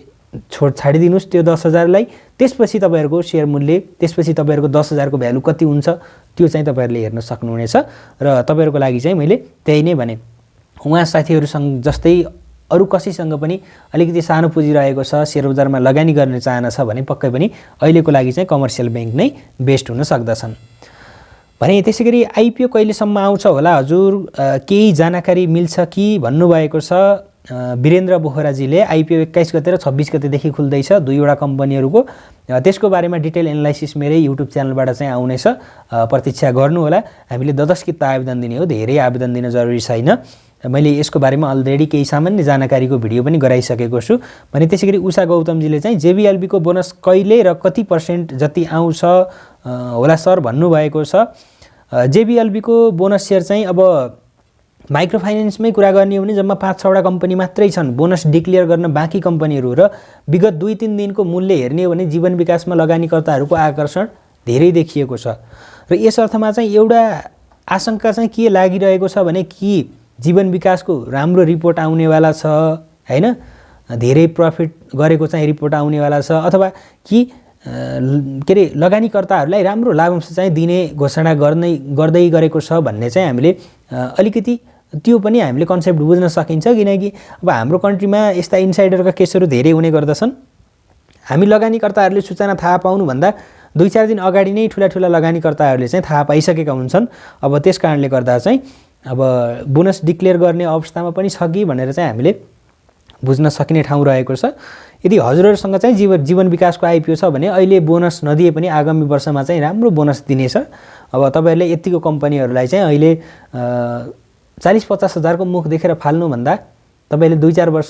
छाडिदिनुस् त्यो 10,000 लाई। त्यसपछि तपाईहरुको शेयर मूल्य, त्यसपछि तपाईहरुको 10,000 को भ्यालु कति हुन्छ त्यो चाहिँ तपाईहरुले हेर्न सक्नुहुनेछ। र तपाईहरुको लागि चाहिँ मैले त्यही नै भने। उहाँ साथीहरुसँग जस्तै अरु कसैसँग पनि अलिकति सानो पुँजी रहेको छ, शेयर बजारमा लगानी गर्ने चाहना छ भने पक्कै पनि अहिलेको लागि चाहिँ कमर्सियल ब्याङ्क नै बेस्ट हुन सक्दछन्। भने त्यसैगरी आईपीओ कहिलेसम्म आउँछ होला हजुर, केही जानकारी मिल्छ कि भन्नुभएको छ वीरेन्द्र बोहराजीले। आईपीओ 21 गते र 26 गतेदेखि खुल्दैछ दुईवटा कम्पनीहरुको। त्यसको बारेमा डिटेल एनालाइसिस मेरै युट्युब च्यानलबाट चाहिँ आउनेछ, प्रतीक्षा गर्नु होला। हामीले 10 किता आवेदन दिने हो, धेरै आवेदन दिन जरुरी छैन। मैले यसको बारेमा अलरेडी केही सामान्य जानकारीको भिडियो पनि गराइसकेको छु। भने त्यसैगरी उषा गौतमजीले चाहिँ जेबीएलबी को बोनस कहिले र कति % जति आउँछ होला सर भन्नुभएको छ। जेबीएलबी को बोनस शेयर चाहिँ अब माइक्रो फाइनेन्समै कुरा गर्ने हो भने जम्मा 5-6 वटा कम्पनी मात्रै छन् बोनस डिक्लेयर गर्न बाँकी कम्पनीहरू। र विगत 2-3 दिनको मूल्य हेर्ने हो भने जीवन विकासमा लगानीकर्ताहरूको आकर्षण धेरै देखिएको छ। र यस अर्थमा चाहिँ एउटा आशंका चाहिँ के लागिरहेको छ भने कि जीवन विकासको राम्रो रिपोर्ट आउनेवाला छ हैन, धेरै प्रफिट गरेको चाहिँ रिपोर्ट आउनेवाला छ, अथवा कि के रे लगानीकर्ताहरूलाई राम्रो लाभांश चाहिँ दिने घोषणा गर्दै गरेको छ भन्ने चाहिँ हामीले अलिकति त्यो पनि हामीले कन्सेप्ट बुझ्न सकिन्छ। किनकि अब हाम्रो कन्ट्रीमा यस्ता इनसाइडरका केसहरू धेरै हुने गर्दछन्। हामी लगानीकर्ताहरूले सूचना थाहा पाउनु भन्दा 2-4 दिन अगाडि नै ठुला लगानीकर्ताहरूले चाहिँ थाहा पाइसकेका हुन्छन्। अब त्यस कारणले गर्दा चाहिँ अब बोनस डिक्लेयर गर्ने अवस्थामा पनि छ कि भनेर चाहिँ हामीले बुझ्न सकिने ठाउँ रहेको छ। यदि हजुरहरुसँग चाहिँ जीवन विकासको आईपीओ छ भने अहिले बोनस नदिए पनि आगामी वर्षमा चाहिँ राम्रो बोनस दिनेछ। अब तपाईहरुले यतिको कम्पनीहरुलाई चाहिँ अहिले 40-50 हजार को मुख देखेर फाल्नु भन्दा तपाईले 2-4 वर्ष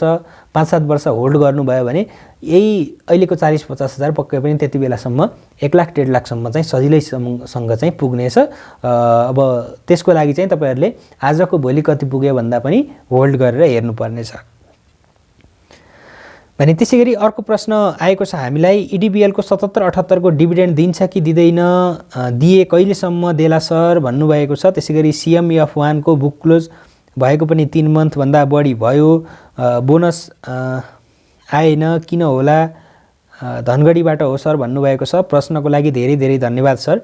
5-7 वर्ष होल्ड गर्नुभयो भने यही अहिलेको 40-50 हजार पक्कै पनि त्यति बेलासम्म 1 लाख 1.5 लाख सम्म चाहिँ सजिलैसँग चाहिँ पुग्नेछ। अब त्यसको लागि चाहिँ तपाईहरुले आजको भोलि कति पुग्यो भन्दा पनि होल्ड गरेर हेर्नु पर्नेछ। भने त्यसैगरी अर्को प्रश्न आएको छ हामीलाई इडिबिएल को 77-78 को डिभिडेन्ड दिन्छ कि दिँदैन, दिए कहिलेसम्म देला सर भन्नुभएको छ। त्यसैगरी CMF1 को बुक क्लोज भएको पनि 3 मन्थ भन्दा बढी भयो, बोनस आएन किन होला, धनगढीबाट हो सर भन्नुभएको छ। प्रश्नको लागि धेरै धेरै धन्यवाद सर।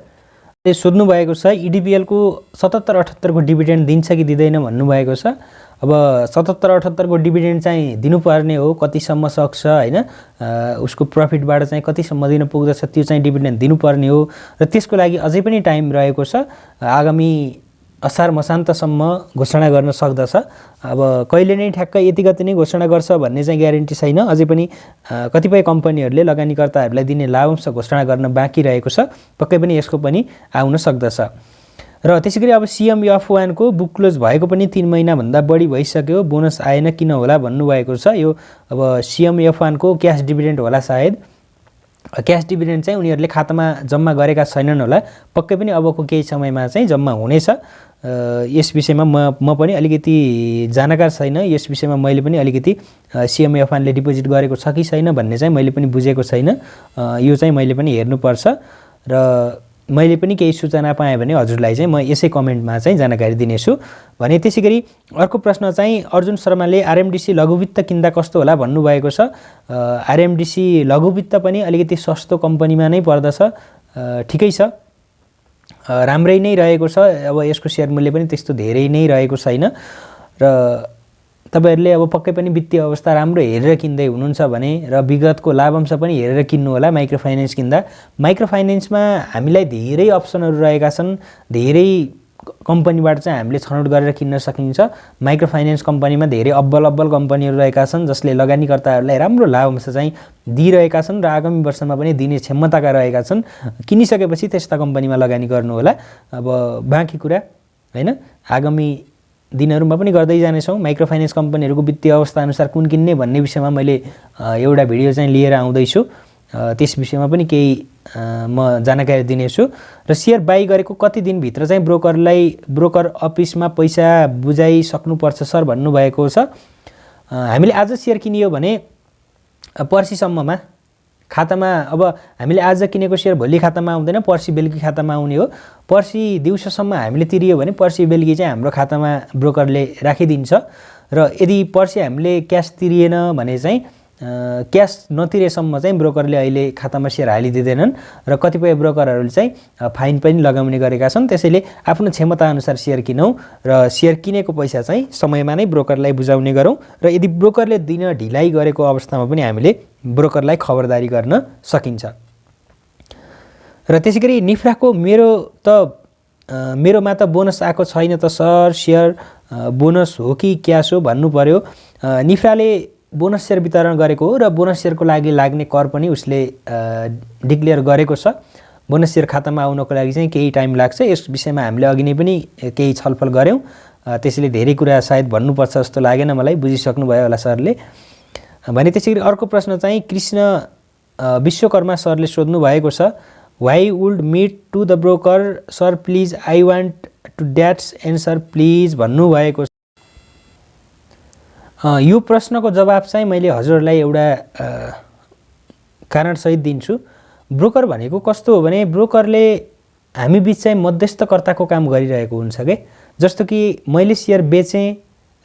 सोध्नु भएको छ इडिबिएल को 77-78 को डिभिडेन्ड दिन्छ कि दिँदैन भन्नुभएको छ। अब 77-78 को डिभिडेन्ड चाहिँ दिनुपर्ने हो, कतिसम्म सक्छ हैन, उसको प्रफिटबाट चाहिँ कतिसम्म दिन पुग्दछ त्यो चाहिँ डिभिडेन्ड दिनुपर्ने हो र त्यसको लागि अझै पनि टाइम रहेको छ। आगामी असार मसान्तसम्म घोषणा गर्न सक्दछ। अब कहिले नै ठ्याक्कै यति गति नै घोषणा गर्छ भन्ने चाहिँ ग्यारेन्टी छैन। अझै पनि कतिपय कम्पनीहरूले लगानीकर्ताहरूलाई दिने लाभांश घोषणा गर्न बाँकी रहेको छ, पक्कै पनि यसको पनि आउन सक्दछ। र त्यसैगरी अब CMF1 को बुक क्लोज भएको पनि 3 महिनाभन्दा बढी भइसक्यो, बोनस आएन किन होला भन्नुभएको छ। यो अब CMF1 को क्यास डिभिडेन्ड होला सायद। क्यास डिभिडेन्ड चाहिँ उनीहरूले खातामा जम्मा गरेका छैनन् होला, पक्कै पनि अबको केही समयमा चाहिँ जम्मा हुनेछ। यस विषयमा म पनि अलिकति जानकार छैन, यस विषयमा मैले पनि अलिकति CMF1 ले डिपोजिट गरेको छ कि छैन भन्ने चाहिँ मैले पनि बुझेको छैन। यो चाहिँ मैले पनि हेर्नुपर्छ र मैले पनि केही सूचना पाएँ भने हजुरलाई चाहिँ म यसै कमेन्टमा चाहिँ जानकारी दिनेछु। भने त्यसैगरी अर्को प्रश्न चाहिँ अर्जुन शर्माले RMDC लघुवित्त किन्दा कस्तो होला भन्नुभएको छ। RMDC लघुवित्त पनि अलिकति सस्तो कम्पनीमा नै पर्दछ, ठिकै छ, राम्रै नै रहेको छ। अब यसको सेयर मूल्य पनि त्यस्तो धेरै नै रहेको छैन र तपाईहरुले अब पक्कै पनि वित्तीय अवस्था राम्रो हेरेर किन्दै हुनुहुन्छ भने र विगतको लाभांश पनि हेरेर किन्नु होला। माइक्रो फाइनान्स किन्दा माइक्रो फाइनान्समा हामीलाई धेरै अप्सनहरु रहेका छन्, धेरै कम्पनीबाट चाहिँ हामीले छनौट गरेर किन्न सकिन्छ। माइक्रो फाइनान्स कम्पनीमा धेरै अब्बल कम्पनीहरु रहेका छन् जसले लगानीकर्ताहरुलाई राम्रो लाभांश चाहिँ दिइरहेका छन् र आगामी वर्षमा पनि दिने क्षमताका रहेका छन्। किनिसकेपछि त्यस्ता कम्पनीमा लगानी गर्नु होला। अब बाँकी कुरा हैन, आगामी दिनहरुमा पनि गर्दै जानेछौं। माइक्रो फाइनान्स कम्पनीहरुको वित्तीय अवस्था अनुसार कुन किन्ने भन्ने विषयमा मैले एउटा भिडियो चाहिँ लिएर आउँदै छु, त्यस विषयमा पनि केही म जानकारी दिनेछु। र शेयर बाइ गरेको कति दिन भित्र चाहिँ ब्रोकर अफिसमा पैसा बुझाइसक्नु पर्छ सर भन्नु भएको छ। हामीले आज शेयर किनियो भने पर्सिसम्ममा खातामा, अब हामीले आज किनेको शेयर भोलि खातामा आउँदैन, पर्सि बेलुकी खातामा आउने हो। पर्सि दिउँसोसम्म हामीले तिरियो भने पर्सि बेलुकी चाहिँ हाम्रो खातामा ब्रोकरले राखिदिन्छ। र यदि पर्सि हामीले क्याश तिरिएन भने चाहिँ क्याश नतिरेसम्म चाहिँ ब्रोकरले अहिले खातामा शेयर हालिदिँदैनन् र कतिपय ब्रोकरहरूले चाहिँ फाइन पनि लगाउने गरेका छन्। त्यसैले आफ्नो क्षमता अनुसार शेयर किनौं र शेयर किनेको पैसा चाहिँ समयमा नै ब्रोकरलाई बुझाउने गरौँ। र यदि ब्रोकरले दिन ढिलाइ गरेको अवस्थामा पनि हामीले ब्रोकरलाई खबरदारी गर्न सकिन्छ। र त्यसैगरी निफ्राको मेरोमा त बोनस आएको छैन त सर, शेयर बोनस हो कि क्याश हो भन्नु पर्यो। निफ्राले बोनस शेयर वितरण गरेको हो र बोनस शेयरको लागि लाग्ने कर पनि उसले डिक्लेयर गरेको छ। बोनस शेयर खातामा आउनको लागि चाहिँ केही टाइम लाग्छ। यस विषयमा हामीले अघि नै पनि केही छलफल गर्यौं, त्यसैले धेरै कुरा सायद भन्नुपर्छ जस्तो लागेन मलाई, बुझिसक्नु भयो होला सरले। भने त्यसैगरी अर्को प्रश्न चाहिँ कृष्ण विश्वकर्मा सरले सोध्नु भएको छ, why would meet to the broker sir please, I want to that's answer please भन्नु भएको छ। यो प्रश्नको जवाब चाहिँ मैले हजुरहरूलाई एउटा कारण सहित दिन्छु। ब्रोकर भनेको कस्तो हो भने ब्रोकरले हामी बीच चाहिँ मध्यस्थकर्ताको काम गरिरहेको हुन्छ के। जस्तो कि मैले शेयर बेचेँ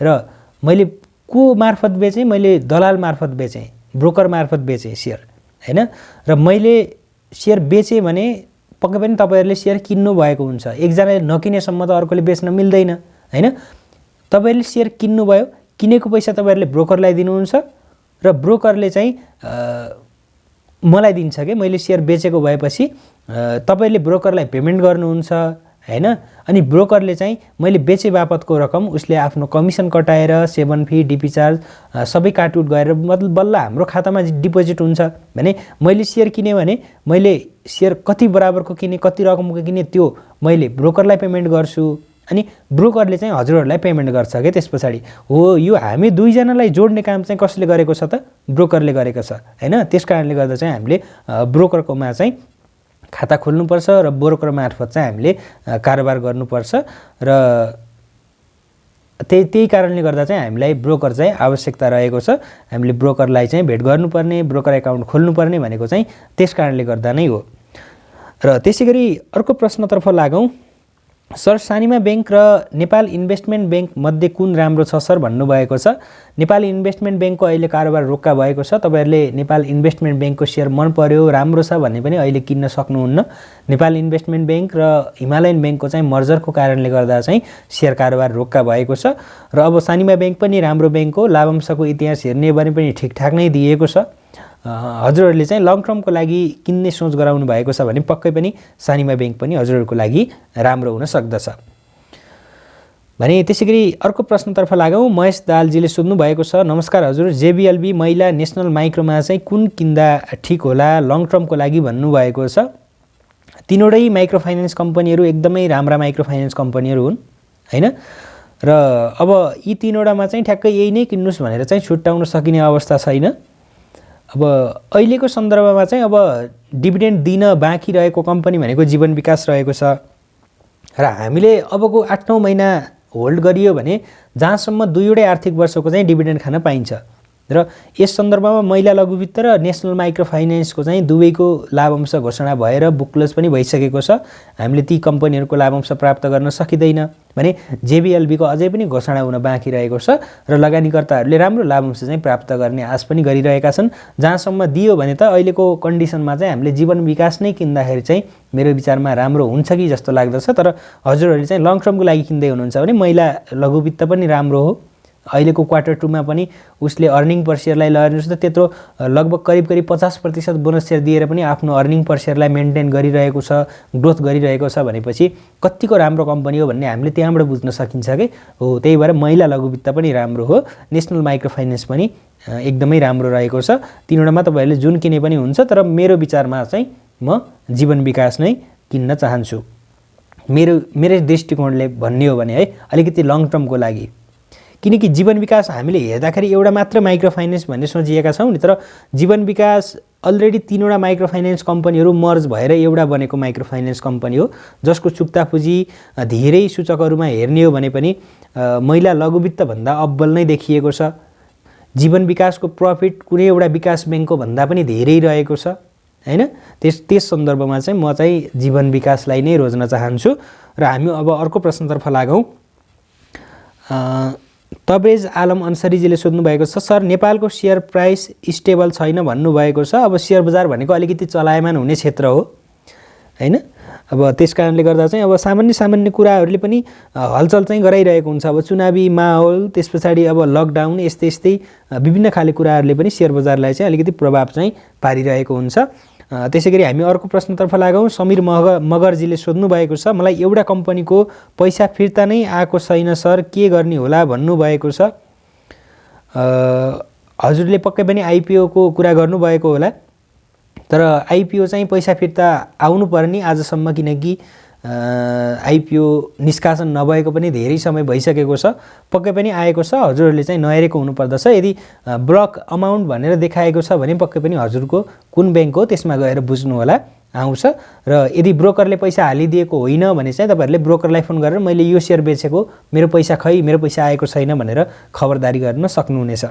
र मैले को मार्फत बेचेँ, मैले दलाल मार्फत बेचेँ, ब्रोकर मार्फत बेचेँ शेयर हैन। र मैले शेयर बेचेँ भने पक्कै पनि तपाईहरुले शेयर किन्नु भएको हुन्छ। एकजनाले नकिनेसम्म त अर्कोले बेच्न मिल्दैन हैन। तपाईहरुले शेयर किन्नु भयो, किनेको पैसा तपाईहरुले ब्रोकरलाई दिनुहुन्छ र ब्रोकरले चाहिँ मलाई दिन्छ के। मैले शेयर बेचेको भएपछि तपाईहरुले ब्रोकरलाई पेमेन्ट गर्नुहुन्छ हैन। अनि ब्रोकरले चाहिँ मैले बेचे बापतको रकम उसले आफ्नो कमिसन कटाएर सेवन फी, डीपी चार्ज सबै काटकुट गरेर बल्ल हाम्रो खातामा डिपोजिट हुन्छ। भने मैले शेयर किने भने मैले शेयर कति बराबरको किने, कति रकमको किने त्यो मैले ब्रोकरलाई पेमेन्ट गर्छु। अनि ब्रोकरले चाहिँ हजुरहरूलाई पेमेन्ट गर्छ के। त्यसपछि हो यो हामी दुईजनालाई जोड्ने काम चाहिँ कसले गरेको छ त, ब्रोकरले गरेको छ हैन। त्यसकारणले गर्दा चाहिँ हामीले ब्रोकरकोमा चाहिँ खाता खोल्नुपर्छ र ब्रोकर मार्फत चाहिँ हामीले कारोबार गर्नुपर्छ। र त्यही कारणले गर्दा चाहिँ हामीलाई ब्रोकर चाहिँ आवश्यकता रहेको छ। हामीले ब्रोकरलाई चाहिँ भेट गर्नुपर्ने, ब्रोकर एकाउन्ट खोल्नुपर्ने भनेको चाहिँ त्यस कारणले गर्दा नै हो। र त्यसैगरी अर्को प्रश्नतर्फ लागौँ। सर, सानिमा बैंक र नेपाल इन्भेस्टमेन्ट बैंक मध्ये कुन राम्रो छ सर भन्नुभएको छ। नेपाल इन्भेस्टमेन्ट बैंकको अहिले कारोबार रोक्का भएको छ। तपाईहरुले नेपाल इन्भेस्टमेन्ट बैंकको शेयर मन पर्यो, राम्रो छ भन्ने पनि अहिले किन्न सक्नुहुन्न। नेपाल इन्भेस्टमेन्ट बैंक र हिमालयन बैंकको चाहिँ मर्जरको कारणले गर्दा चाहिँ शेयर कारोबार रोक्का भएको छ। र अब सानिमा बैंक पनि राम्रो बैंक हो। लाभांशको इतिहास हेर्ने हो भने पनि ठिकठाक नै दिएको छ। हजुरहरूले चाहिँ लङ टर्मको लागि किन्ने सोच गराउनु भएको छ भने पक्कै पनि सानिमा बैंक पनि हजुरहरूको लागि राम्रो हुन सक्दछ। भने त्यसैगरी अर्को प्रश्नतर्फ लागौँ। महेश दालजीले सोध्नु भएको छ, नमस्कार हजुर, जेबीएलबी महिला नेसनल माइक्रोमा चाहिँ कुन किन्दा ठिक होला लङ टर्मको लागि भन्नुभएको छ। तीनवटै माइक्रो फाइनेन्स कम्पनीहरू एकदमै राम्रा माइक्रो फाइनेन्स कम्पनीहरू हुन् हैन। र अब यी तीनवटामा चाहिँ ठ्याक्कै यही नै किन्नुस् भनेर चाहिँ छुट्याउन सकिने अवस्था छैन। अब अहिलेको सन्दर्भमा चाहिँ अब डिभिडेन्ड दिन बाँकी रहेको कम्पनी भनेको जीवन विकास रहेको छ। र हामीले अबको 8-9 महिना होल्ड गरियो भने जहाँसम्म 2वटै आर्थिक वर्षको चाहिँ डिभिडेन्ड खान पाइन्छ। र यस सन्दर्भमा महिला लघुवित्त र नेसनल माइक्रो फाइनेन्सको चाहिँ दुवैको लाभांश घोषणा भएर बुक क्लोज पनि भइसकेको छ। हामीले ती कम्पनीहरूको लाभांश प्राप्त गर्न सकिँदैन भने जेबीएलबीको अझै पनि घोषणा हुन बाँकी रहेको छ र लगानीकर्ताहरूले राम्रो लाभांश चाहिँ प्राप्त गर्ने आश पनि गरिरहेका छन्। जहाँसम्म दियो भने त अहिलेको कन्डिसनमा चाहिँ हामीले जीवन विकास नै किन्दाखेरि चाहिँ मेरो विचारमा राम्रो हुन्छ कि जस्तो लाग्दछ। तर हजुरहरूले चाहिँ लङ टर्मको लागि किन्दै हुनुहुन्छ भने महिला लघुवित्त पनि राम्रो हो। अहिलेको क्वार्टर 2 मा पनि उसले अर्निङ पर शेयरलाई लहेर्नुस् त त्यत्रो लगभग करिब 50% बोनस शेयर दिएर पनि आफ्नो अर्निङ पर शेयरलाई मेन्टेन गरिरहेको छ, ग्रोथ गरिरहेको छ भनेपछि कतिको राम्रो कम्पनी हो भन्ने हामीले त्यहाँबाट बुझ्न सकिन्छ के हो। त्यही भएर महिला लघुवित्त पनि राम्रो हो, नेसनल माइक्रो फाइनेन्स पनि एकदमै राम्रो रहेको छ। तीनवटामा तपाईहरुले जुन किने पनि हुन्छ। तर मेरो विचारमा चाहिँ म जीवन विकास नै किन्न चाहन्छु। मेरो दृष्टिकोणले भन्ने हो भने है, अलिकति लङ टर्मको लागि। किनकि जीवन विकास हामीले हेर्दाखेरि एउटा मात्र माइक्रो फाइनेन्स भन्ने सोचिएका छौँ नि, तर जीवन विकास अलरेडी 3वटा माइक्रो फाइनेन्स कम्पनीहरू मर्ज भएर एउटा बनेको माइक्रो फाइनेन्स कम्पनी हो, जसको चुक्ता पुँजी धेरै सूचकहरूमा हेर्ने हो भने पनि महिला लघुवित्त भन्दा अब्बल नै देखिएको छ। जीवन विकासको प्रफिट कुनै एउटा विकास बैंकको भन्दा पनि धेरै रहेको छ हैन। त्यस सन्दर्भमा चाहिँ म चाहिँ जीवन विकासलाई नै रोज्न चाहन्छु। र हामी अब अर्को प्रश्नतर्फ लागौँ। तब्रेज आलम अन्सरीजीले सोध्नु भएको छ, सर नेपालको शेयर प्राइस स्टेबल छैन भन्नुभएको छ। अब शेयर बजार भनेको अलिकति चलायमान हुने क्षेत्र हो हैन। अब त्यस कारणले गर्दा चाहिँ अब सामान्य कुराहरूले पनि हलचल चाहिँ गराइरहेको हुन्छ। अब चुनावी माहौल, त्यस पछाडि अब लकडाउन, यस्तै विभिन्न खाले कुराहरूले पनि शेयर बजारलाई चाहिँ अलिकति प्रभाव चाहिँ पारिरहेको हुन्छ। त्यसैगरी हामी अर्को प्रश्नतर्फ लागौँ। समीर मगरजीले सोध्नु भएको छ, मलाई एउटा कम्पनीको पैसा फिर्ता नै आएको छैन सर, के गर्ने होला भन्नुभएको छ। हजुरले पक्कै पनि आइपिओ को कुरा गर्नुभएको होला। तर आइपिओ चाहिँ पैसा फिर्ता आउनुपर्ने आजसम्म, किनकि आइपिओ निष्कासन नभएको पनि धेरै समय भइसकेको छ। पक्कै पनि आएको छ, हजुरहरूले चाहिँ नहेरेको हुनुपर्दछ। यदि ब्लक अमाउन्ट भनेर देखाएको छ भने पक्कै पनि हजुरको कुन बैंक हो त्यसमा गएर बुझ्नु होला, आउँछ। र यदि ब्रोकरले पैसा हालिदिएको होइन भने चाहिँ तपाईहरुले ब्रोकरलाई फोन गरेर मैले यो शेयर बेचेको, मेरो पैसा आएको छैन भनेर खबरदारी गर्न सक्नुहुनेछ।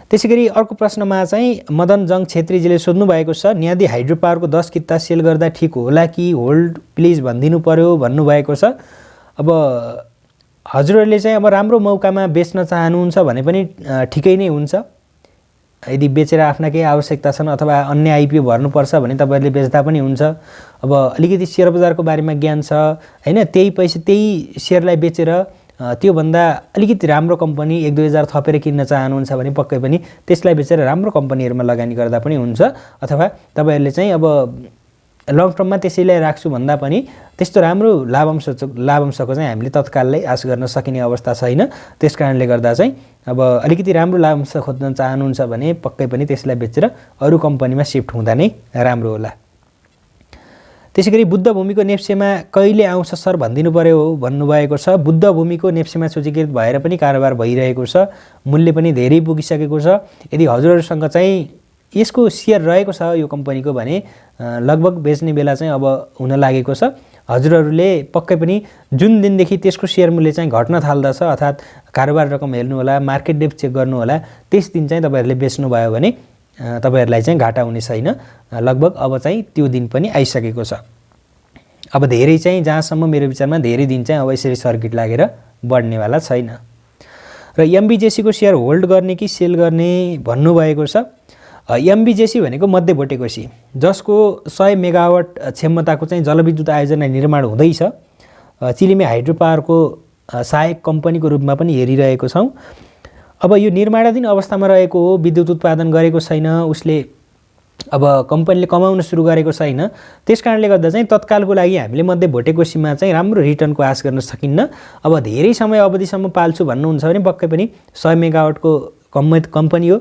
त्यसैगरी अर्को प्रश्नमा चाहिँ मदन जङ छेत्रीजीले सोध्नु भएको छ, न्यादी हाइड्रो पावरको 10 किता सेल गर्दा ठिक होला कि होल्ड प्लिज भनिदिनु पर्यो भन्नुभएको छ। अब हजुरहरूले चाहिँ अब राम्रो मौकामा बेच्न चाहनुहुन्छ भने पनि ठिकै नै हुन्छ। यदि बेचेर आफ्ना केही आवश्यकता छन् अथवा अन्य आइपिओ भर्नुपर्छ भने तपाईहरुले बेच्दा पनि हुन्छ। अब अलिकति शेयर बजारको बारेमा ज्ञान छ हैन, त्यही शेयरलाई बेचेर त्यो भन्दा अलिकति राम्रो कम्पनी 1-2 हजार थपेर किन्न चाहनुहुन्छ भने पक्कै पनि त्यसलाई बेचेर राम्रो कम्पनीहरुमा लगानी गर्दा पनि हुन्छ। अथवा तपाईहरुले चाहिँ अब लङ टर्ममा त्यसैलाई राख्छु भन्दा पनि त्यस्तो राम्रो लाभांशको चाहिँ हामीले तत्काललाई आश गर्न सकिने अवस्था छैन। त्यसकारणले गर्दा चाहिँ अब अलिकति राम्रो लाभांश खोज्न चाहनुहुन्छ भने पक्कै पनि त्यसलाई बेचेर अरु कम्पनीमा शिफ्ट हुँदा नै राम्रो होला। त्यसैगरी बुद्ध भूमिको नेप्सेमा कहिले आउँछ सर भनिदिनु पर्यो भन्नुभएको छ। बुद्ध भूमिको नेप्सेमा सूचीकृत भएर पनि कारोबार भइरहेको छ, मूल्य पनि धेरै पुगिसकेको छ। यदि हजुरहरूसँग चाहिँ यसको शेयर रहेको छ यो कम्पनीको भने लगभग बेच्ने बेला चाहिँ अब हुन लागेको छ। हजुरहरूले पक्कै पनि जुन दिनदेखि त्यसको सेयर मूल्य चाहिँ घट्न थाल्दछ अर्थात् कारोबार रकम हेर्नु होला, मार्केट डेप्थ चेक गर्नु होला, त्यस दिन चाहिँ तपाईँहरूले बेच्नुभयो भने तपाईँहरूलाई चाहिँ घाटा हुने छैन। लगभग अब चाहिँ त्यो दिन पनि आइसकेको छ। अब धेरै चाहिँ जहाँसम्म मेरो विचारमा धेरै दिन चाहिँ अब यसरी सर्किट लागेर बढ्नेवाला छैन। र एमबिजेसीको सेयर होल्ड गर्ने कि सेल गर्ने भन्नुभएको छ। एमबिजेसी भनेको मध्यभोटे कोशी, जसको 100 मेगावाट क्षमताको चाहिँ जलविद्युत आयोजना निर्माण हुँदैछ। चिलिमे हाइड्रो पावरको सहायक कम्पनीको रूपमा पनि हेरिरहेको छौँ। अब यो निर्माणाधीन अवस्थामा रहेको हो, विद्युत उत्पादन गरेको छैन, उसले अब कम्पनीले कमाउन सुरु गरेको छैन। त्यस कारणले गर्दा चाहिँ तत्कालको लागि हामीले मध्यभोटे कोशीमा चाहिँ राम्रो रिटर्नको आश गर्न सकिन्न। अब धेरै समय अवधिसम्म पाल्छु भन्नुहुन्छ भने पक्कै पनि 100 मेगावाटको कम्पनी हो।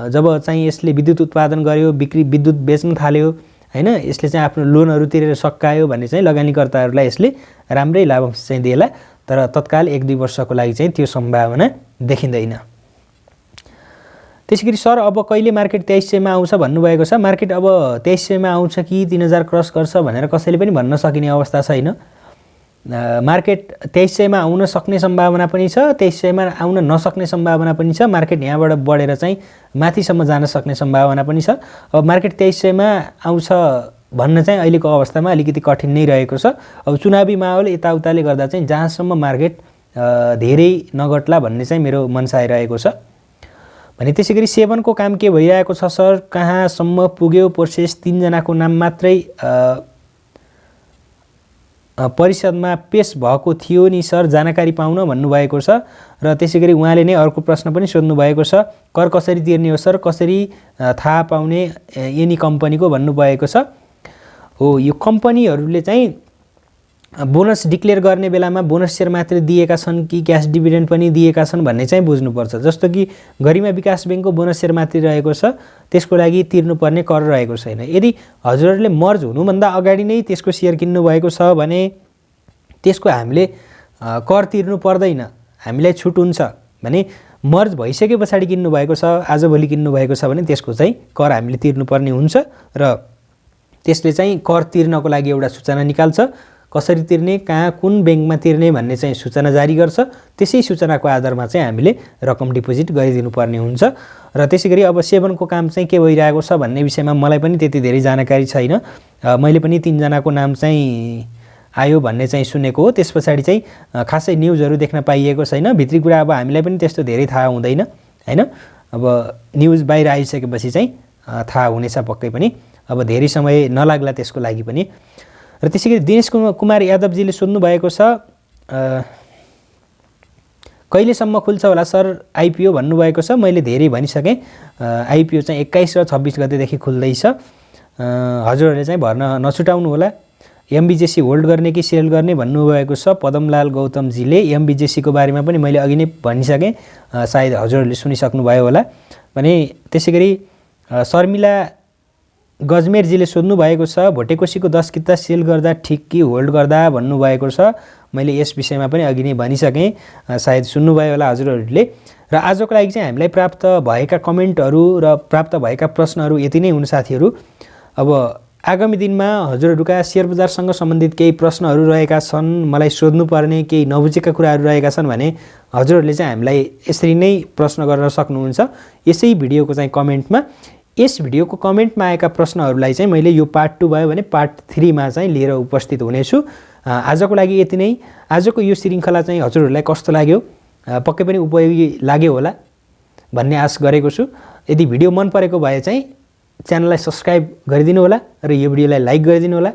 जब चाहिँ यसले विद्युत उत्पादन गर्यो, विद्युत बेच्न थाल्यो हैन, यसले चाहिँ आफ्नो लोनहरू तिरेर सकायो भने चाहिँ लगानीकर्ताहरूलाई यसले राम्रै लाभांश चाहिँ देला। तर तत्काल 1-2 वर्षको लागि चाहिँ त्यो सम्भावना देखिँदैन। त्यसैगरी सर अब कहिले मार्केट 2300 मा आउँछ भन्नुभएको छ। मार्केट अब 2300 मा आउँछ कि 3000 क्रस गर्छ भनेर कसैले पनि भन्न सकिने अवस्था छैन। मार्केट 2300 मा आउन सक्ने सम्भावना पनि छ, 2300 मा आउन नसक्ने सम्भावना पनि छ। मार्केट यहाँबाट बढेर चाहिँ माथिसम्म जान सक्ने सम्भावना पनि छ। अब मार्केट 2300 मा आउँछ भन्न चाहिँ अहिलेको अवस्थामा अलिकति कठिन नै रहेको छ। अब चुनावी माहौल यताउताले गर्दा चाहिँ जहाँसम्म मार्केट धेरै नघट्ला भन्ने चाहिँ मेरो मनसाय रहेको छ। भने त्यसैगरी 7 को काम के भइरहेको छ सर, कहाँसम्म पुग्यो प्रोसेस? 3 जनाको नाम मात्रै परिषदमा पेश भएको थियो नि सर, जानकारी पाउन भन्नुभएको छ। र त्यसैगरी उहाँले नै अर्को प्रश्न पनि सोध्नु भएको छ, कर कसरी तिर्ने हो सर, कसरी थाहा पाउने एनी कम्पनीको भन्नुभएको छ। हो, यो कम्पनीहरूले चाहिँ बोनस डिक्लेयर गर्ने बेलामा बोनस सेयर मात्र दिएका छन् कि क्यास डिभिडेन्ड पनि दिएका छन् भन्ने चाहिँ बुझ्नुपर्छ। जस्तो कि गरिमा विकास ब्याङ्कको बोनस सेयर मात्र रहेको छ, त्यसको लागि तिर्नुपर्ने कर रहेको छैन। यदि हजुरहरूले मर्ज हुनुभन्दा अगाडि नै त्यसको सेयर किन्नु भएको छ भने त्यसको हामीले कर तिर्नु पर्दैन, हामीलाई छुट हुन्छ। भने मर्ज भइसके पछाडि किन्नु भएको छ, आजभोलि किन्नु भएको छ भने त्यसको चाहिँ कर हामीले तिर्नुपर्ने हुन्छ। र त्यसले चाहिँ कर तिर्नको लागि एउटा सूचना निकाल्छ, कसरी तिर्ने, कहाँ कुन ब्याङ्कमा तिर्ने भन्ने चाहिँ सूचना जारी गर्छ। त्यसै सूचनाको आधारमा चाहिँ हामीले रकम डिपोजिट गरिदिनु पर्ने हुन्छ। र त्यसैगरी अब 7 को काम चाहिँ के भइरहेको छ भन्ने विषयमा मलाई पनि त्यति धेरै जानकारी छैन। मैले पनि 3 जनाको नाम चाहिँ आयो भन्ने चाहिँ सुनेको हो। त्यस पछाडि चाहिँ खासै न्युजहरू देख्न पाइएको छैन। भित्री कुरा अब हामीलाई पनि त्यस्तो धेरै थाहा हुँदैन हैन। अब न्युज बाहिर आइसकेपछि चाहिँ थाहा हुनेछ पक्कै पनि। अब धेरै समय नलाग्ला त्यसको लागि पनि। र त्यसैगरी दिनेश कुमार यादवजीले सोध्नु भएको छ, कहिलेसम्म खुल्छ होला सर आइपिओ भन्नुभएको छ। मैले धेरै भनिसकेँ, आइपिओ चाहिँ 21 र 26 गतेदेखि खुल्दैछ। हजुरहरूले चाहिँ भर्न नछुटाउनु होला। एमबिजेसी होल्ड गर्ने कि सेल गर्ने भन्नुभएको छ पदमलाल गौतमजीले। एमबिजेसीको बारेमा पनि मैले अघि नै भनिसकेँ, सायद हजुरहरूले सुनिसक्नुभयो होला। भने त्यसैगरी शर्मिला गजमेरजीले सोध्नु भएको छ, भोटेकोसीको 10 किता सेल गर्दा ठिक कि होल्ड गर्दा भन्नुभएको छ। मैले यस विषयमा पनि अघि नै भनिसकेँ, सायद सुन्नुभयो होला हजुरहरूले। र आजको लागि चाहिँ हामीलाई प्राप्त भएका कमेन्टहरू र प्राप्त भएका प्रश्नहरू यति नै हुन् साथीहरू। अब आगामी दिनमा हजुरहरूका सेयर बजारसँग सम्बन्धित केही प्रश्नहरू रहेका छन्, मलाई सोध्नुपर्ने केही नबुझेका कुराहरू रहेका छन् भने हजुरहरूले चाहिँ हामीलाई यसरी नै प्रश्न गर्न सक्नुहुन्छ यसै भिडियोको चाहिँ कमेन्टमा। यस भिडियोको कमेन्टमा आएका प्रश्नहरूलाई चाहिँ मैले यो पार्ट 2 भयो भने पार्ट 3 मा चाहिँ लिएर उपस्थित हुनेछु। आजको लागि यति नै। आजको यो श्रृङ्खला चाहिँ हजुरहरूलाई कस्तो लाग्यो, पक्कै पनि उपयोगी लाग्यो होला भन्ने आश गरेको छु। यदि भिडियो मन परेको भए चाहिँ च्यानललाई सब्स्क्राइब गरिदिनु होला र यो भिडियोलाई लाइक गरिदिनु होला।